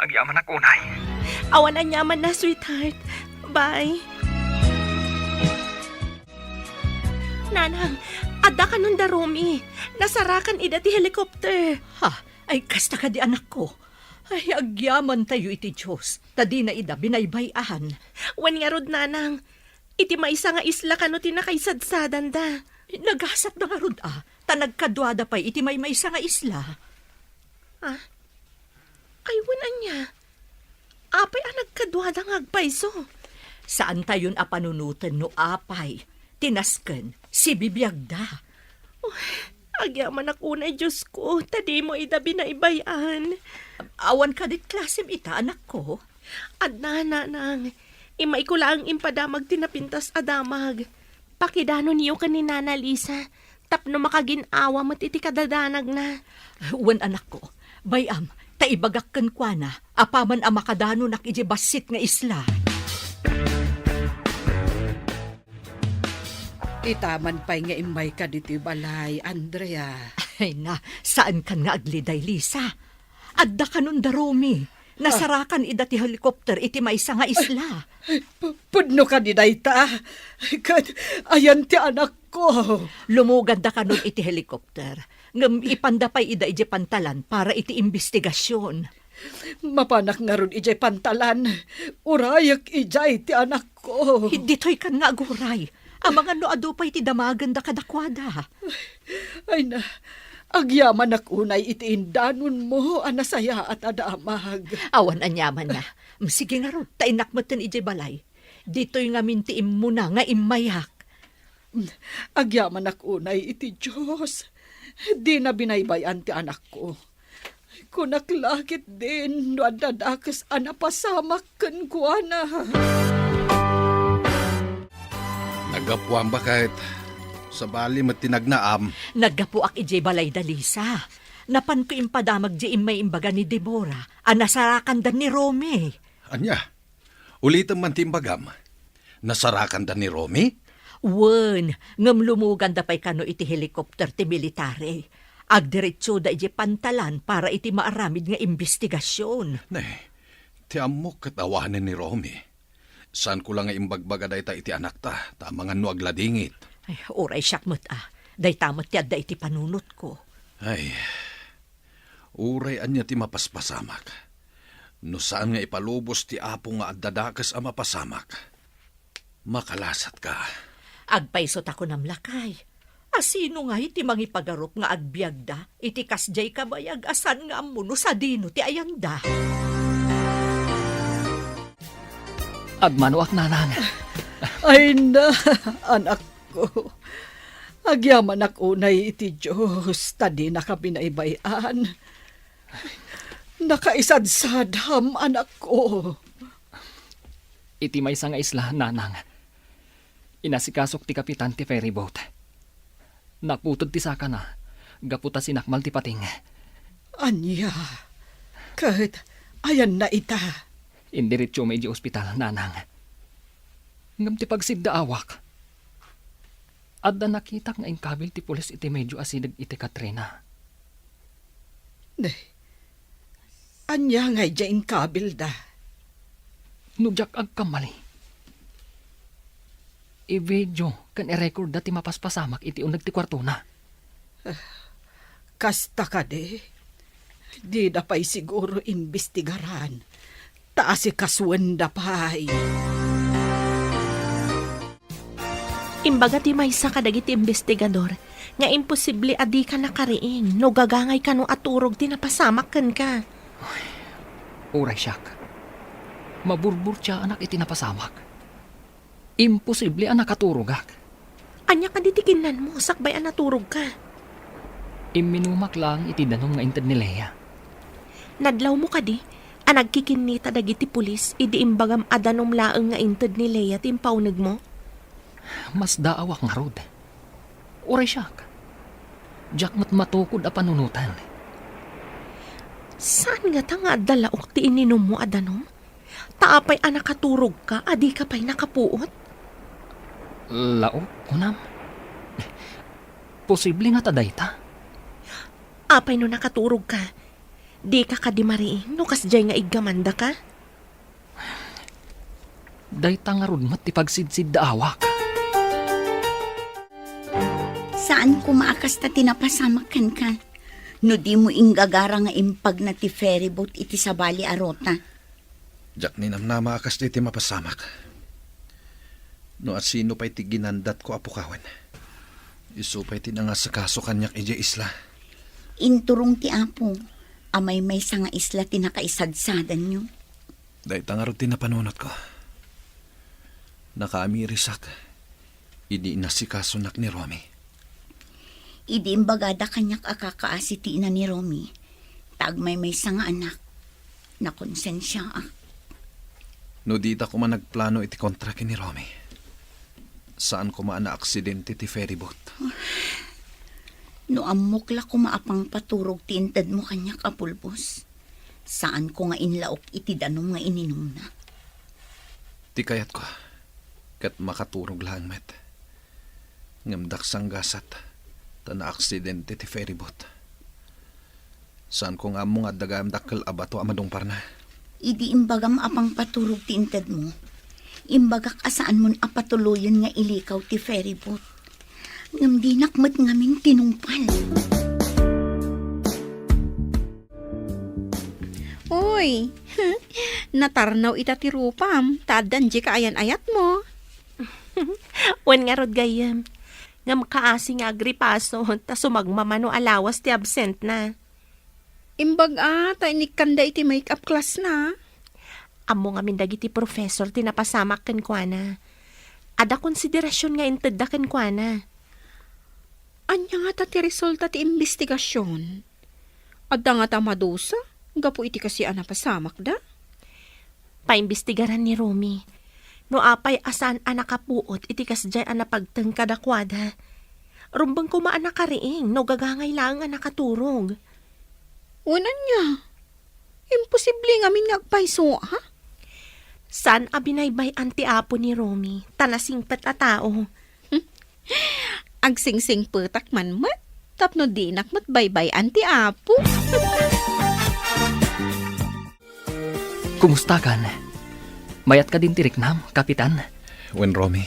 Agyaman ako unay. Awan anyaman na, sweetheart. Bye. Nanang, adda ka nun da Romy. Nasarakan ida ti helicopter. Ay, kasta ka di anak ko. Ay, agyaman tayo iti Diyos. Tadi na ida binaybayahan. Wan nga rod, nanang. Iti maisa nga isla kano tinakaisadsadan da. Naghasap na nga rod tanagkadwada pa iti may maysa nga isla. Ay, wanan niya. Apay ang nagkadwada nga agpaiso. Saan tayon panunutan no apay? Tinasken, si bibiyagda. Agyaman ako na, Diyos ko. Tadi mo ida binaybayan. Awan ka dit klasim ita, anak ko. Adna, nanang. Imay ko lang impadamag tinapintas adamag. Pakidano niyo ka ni Nana Lisa. Tapno makaginawa mo't iti kadadanag na. Wan anak ko, bayam, taibagakkan kwa na, apaman ang makadano nak ijibasit nga isla. Itaman pa'y nga imay ka dito balay, Andrea. Ay na, saan kan nga agliday, Lisa? Adda ka nun da Romy. Nasarakan ida ti helicopter iti maysa nga isla. Pudno ka di dayta. Ayan ti anak ko. Lumugad da ka nun iti helicopter. Ngam ipandapay ida iti pantalan para iti investigasyon. Mapanak nga ron ijay pantalan. Urayak ijay ti anak ko. Dito'y kan nga aguray. Ang mga noado pa iti damagan da kadakwada. Ay na, agyaman akunay iti indanon mo, anasaya at adamag. Awan anyaman na. Sige nga ron, tainakmatan iti balay. Dito'y nga mintiim mo na nga imayak. Agyaman akunay iti Diyos. Di na binaybayan ti anak ko. Kunaklakit din, no adadakas anapasamak kan kuana. Nagapuan ba kahit sa bali matinagnaam? Naggapuak iti balay da Lisa. napan ko impadamag di may imbaga ni Deborah, nasarakan dan ni Romy. Anya, ulitan man timbagam. Nasarakan da ni Romy? Wen, ngam lumugan da pa'y kano iti helikopter ti military. Agdiretso da iti pantalan para iti maaramid nga investigasyon. Ne, ti amok katawanan ni Romy. Saan ko lang nga imbagbaga da iti anak ta, tamangan no agladingit. Ay, oray syakmot day tamot ti adda iti panunot ko. Ay, uray anya ti mapaspasamak. No saan nga ipalubos ti apo nga addadakas a mapasamak. Makalasat ka. Agpaisot ako namlakay. Asino nga iti mangipagarop nga agbiag da, iti kasjay kabayag asan nga amuno sa dino ti ayanda. Agmanuak nanang. Ay na, anak ko. Agyaman ako unay iti Diyos, tadi na kami naibayan. Nakaisadsadham, anak ko. Iti may nga isla, nanang. Inasikasok ti kapitan ti ferry boat. Naputod ti saka na. Gaputa sinakmal ti pating. Anya, kahit ayan na ita. Indiretso may di ospital, nanang. Ngam ti pagsidda awak. Adda nakita nga inkabil ti pulis iti medyo asidag iti Katrina. Anya nga dyan kabil da. Nujak agkamali. I-video kan i-record dati mapaspasamak iti unag ti kwarto na. Kasta ka de. Di da pa'y siguro imbestigaran. Taasi kaswan da pa'y. Imbaga ti maysa kadagiti investigador, nga imposible adi ka nakariing, no gagangay ka no aturog ti napasamak ken ka. Uray siyak. Maburbur siya anak iti napasamak. Imposible ang nakaturugak. Anya ka ditikinan mo, sakbay ang naturog ka. Iminumak lang iti danom nga inted ni Lea. Nadlaw mo ka di, ang nagkikinita dagiti pulis, idi imbagam adanom laeng nga inted ni Lea timpaunag mo. Mas daawak nga rod. Uray siyak. Diyak mat matukod a panunutan. Saan nga ta nga dalaok ti ininom mo adanom? Taapay ang nakaturog ka, adi ka pa'y nakapuot? Laok, kunam. Posible nga taday ta. Apay no nakaturog ka, di ka kadimariing, no kasjay nga igamanda ka? Dayta nga rod mat ti pagsidsid da awak. Saan ko maakas ta tinapasamakan ka? No di mo inggagara nga impag na ti ferry boat iti sabali arota. Jak ni namnama akas di ti mapasamak. No at sino pa'y ti ginandat ko apukawan. Isu pa'y ti nangasakaso kanyak ije isla. Inturong ti apo, amay may nga isla tinakaisadsadan nyo. Dahil tangarot ti napanunot ko. Nakaamirisak. Idi nasikaso nak ni Romy. Idi imbagada kanyak akakaasi ti ina ni Romy. Tagmay may nga anak. Nakonsensya No dita ko man nagplano iti kontraki ni Romy. Saan ko maan na aksidente ti ferryboat? No amukla ko maapang paturog ti intad mo kanyak apulbos. Saan ko nga inlaok iti danom nga ininom na. Ti kayat ko. Kat makaturog lang met. Ngamdak sang gasat. Ta na aksidente ti ferryboat. Saan ko nga mo nga dagam dakkel abato amadong parna. Idi imbagam apang paturog ti intad mo. Imbagak asaan mon apatuloyon nga ilikaw ti ferryboat. Ngam di nakmat ngaming tinumpal. Uy, natarnaw ita ti rupam, taadan di ka ayan-ayat mo. Wan nga rod gayam. Ngam kaasi nga agripaso, ta sumagmamano alawas ti absent na. Imbag ta inikanda iti make-up class na. Amo nga dagiti professor tinapasamak ken kuana. Ada konsiderasyon nga inted da ken kuana. Anya nga ta ti resulta ti investigasyon. Adda nga ta madusa, gapu iti kasi napasamak da. Paimbestigaran ni Romy. No apay asan nakapuot iti kasjay napagteng kadakwada. Rumbang kumaan nakariing, no gagangay lang nakatulog. Unan niya. Imposible nga min ngagpaiso, ha? San abinaybay anti apo ni Romy, tanasingpet a tao. Agsingsing petak man mat. Tapno dinak mat baybay anti apo. Kumusta kan? Mayat ka din tiriknam, kapitan. Wen Romy,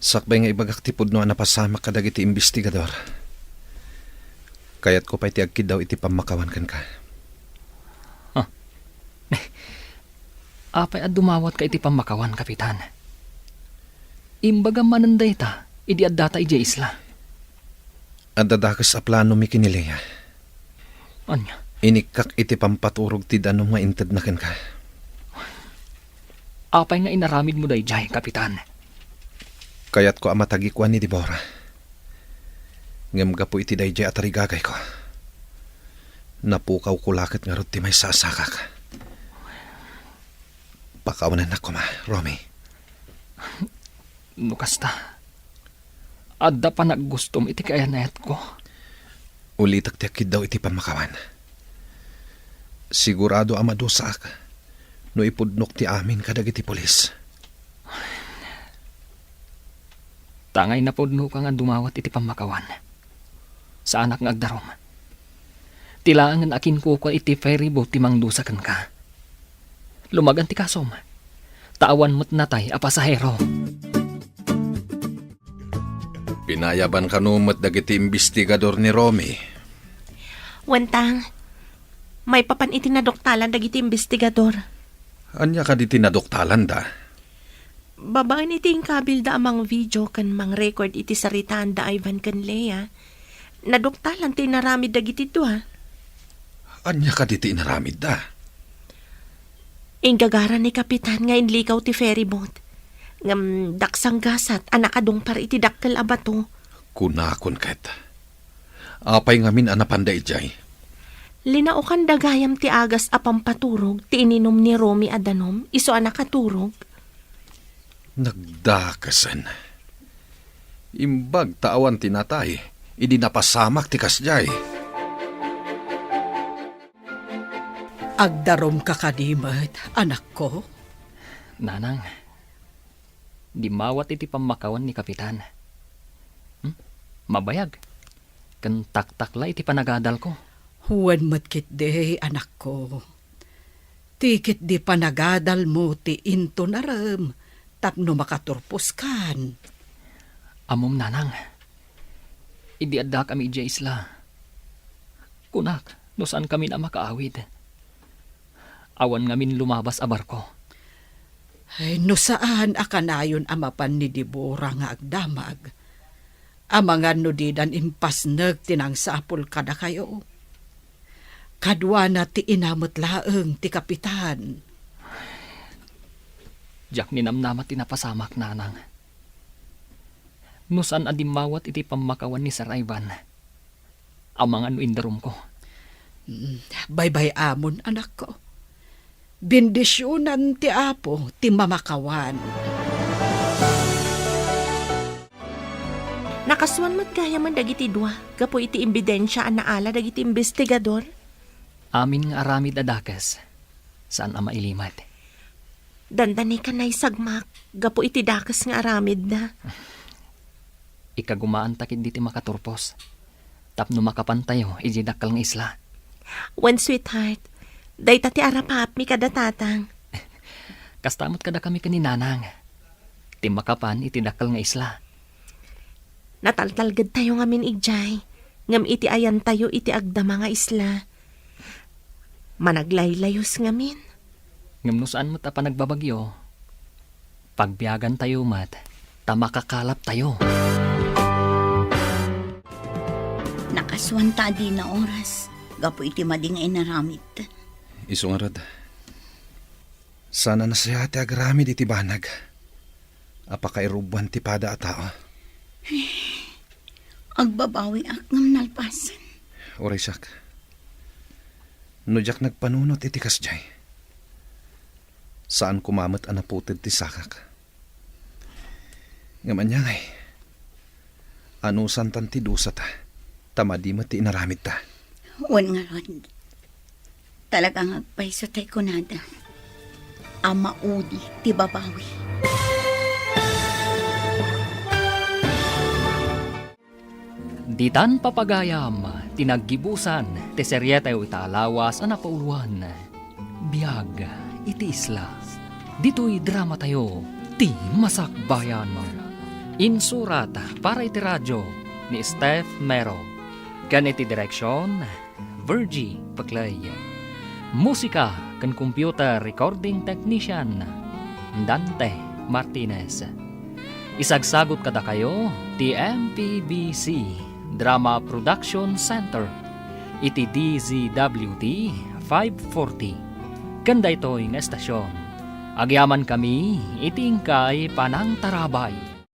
sakbay nga ibagak tipod no napasama ka dagiti investigador. Kayat ko pa iti agkid daw iti pamakawan kan ka. Apay at dumawat ka iti pamakawan, kapitan. Imbaga mananday ta, idi at data ije isla. At dadakas sa plano mi kinilaya. Anya? Inikak iti pampaturog ti danom nga inted na ken ka. Apay nga inaramid mo day jay, kapitan. Kayat ko amatagikwan ni Deborah. Ngem gapo iti dayjay at arigagay ko. Napukaw ko lakit nga rod ti may sasakak. Pakawanan ako ma, Romy. Nukasta. Adda pa naggustom iti kayanayat ko. Ulitak ti akid daw iti pamakawan. Sigurado amadosa ka. No ipudnok ti amin kadag iti polis. Tangay na podno ka nga dumawat iti pamakawan. Sa anak nga agdarom. Tilaangan akin ko iti ferry boat ti mangdusakan ka. Lumagan ti kasom. Tawan mo't natay a pasahero. Pinayaban ka numat dagiti investigador ni Romy. Wentang, may papan iti nadoktalan dagiti investigador. Anya ka di tinadoktalan da? Babaan iti kabil da amang video kan mang record iti saritaan da Ivan kan Lea. Nadoktalan ti naramid dagiti ito ha. Anya ka di tinaramid da? Ingagara ni Kapitan nga inlikaw ti ferry boat. Ngam daksang gasat anakadong par iti dakkel abato. Kunakon ket. Apay ngamin anapanda ijay. Linaukan dagayam ti agas apampaturog ti ininom ni Romy adanom iso anakaturog. Nagdakasan. Imbag taawan tinatay. Idi napasamak ti kasjay. Agdarom ka kadimat, anak ko. Nanang, di mawat iti pamakawan ni kapitan. Mabayag. Kan taktakla iti panagadal ko. Huwan matkit de, anak ko. Tikit di panagadal mo ti into naram, tapno makaturpos kan. Amom nanang, idi adda kami ija isla. Kunak, no saan kami na makaawid. Awan ngamin lumabas a barko. Ay, no saan akanayon amapan ni Deborah nga agdamag. Amangan no didan impasnag tinang sapul kada kayo. Kadwa na ti inamot laeng ti kapitan. Jak ninamnamat tinapasamak nanang. No saan adimawat iti pamakawan ni Sir Ivan. Amangan no indarum ko. Bye-bye amon, anak ko. Bendisyonan ti apo ti mamakawan. Nakaswan mat gaya man dagiti dua. Gapo iti imbidensya an naala dagiti investigador. Amin nga aramid adakas. Saan ama ilimat? Dandani ka na'y sagmak. Gapo iti dakas nga aramid na. Ikagumaan takid diti makaturpos. Tapno makapantayo, ijidakal nga isla. One sweetheart, day tati arapap mi kada tatang. Kastamot kada kami kaninanang. Ti makapan itidakal nga isla. Nataltalgad tayo ngamin ijay. Ngam iti ayan tayo iti agdama nga isla. Managlaylayos ngamin. Ngam no saan mo ta pa nagbabagyo. Pagbiyagan tayo mat, tamakakalap tayo. Nakaswanta di na oras. Gapo iti mading inaramid. Isungarad. Sana nasayate agramid iti banag. Apakairubuan ti pada a tao. Agbabawi akngam nalpasan. Oray sak. Nujak nagpanunot iti kasjay. Saan kumamat anaputid ti sakak. Ngaman niya ngay. Anusan tan ti dusa ta. Tamadi mo ti inaramid ta. Wan nga ron. Talagang agpaiso tay kunada. Ama udi ti babawi. Ditan papagayam, tinaggibusan, ti serye tayo italawas, napauluan. Biyag, iti isla. Dito'y drama tayo, ti Masakbayan. Insurat para iti radyo ni Steph Mero. Kan iti direksyon, Virgie Paclay. Musika kan computer recording technician, Dante Martinez. Isagsagot kada kayo, ti MPBC Drama Production Center, iti DZWT 540. Kanda ito'y nga estasyon. Agyaman kami, iting kay Panang Tarabay.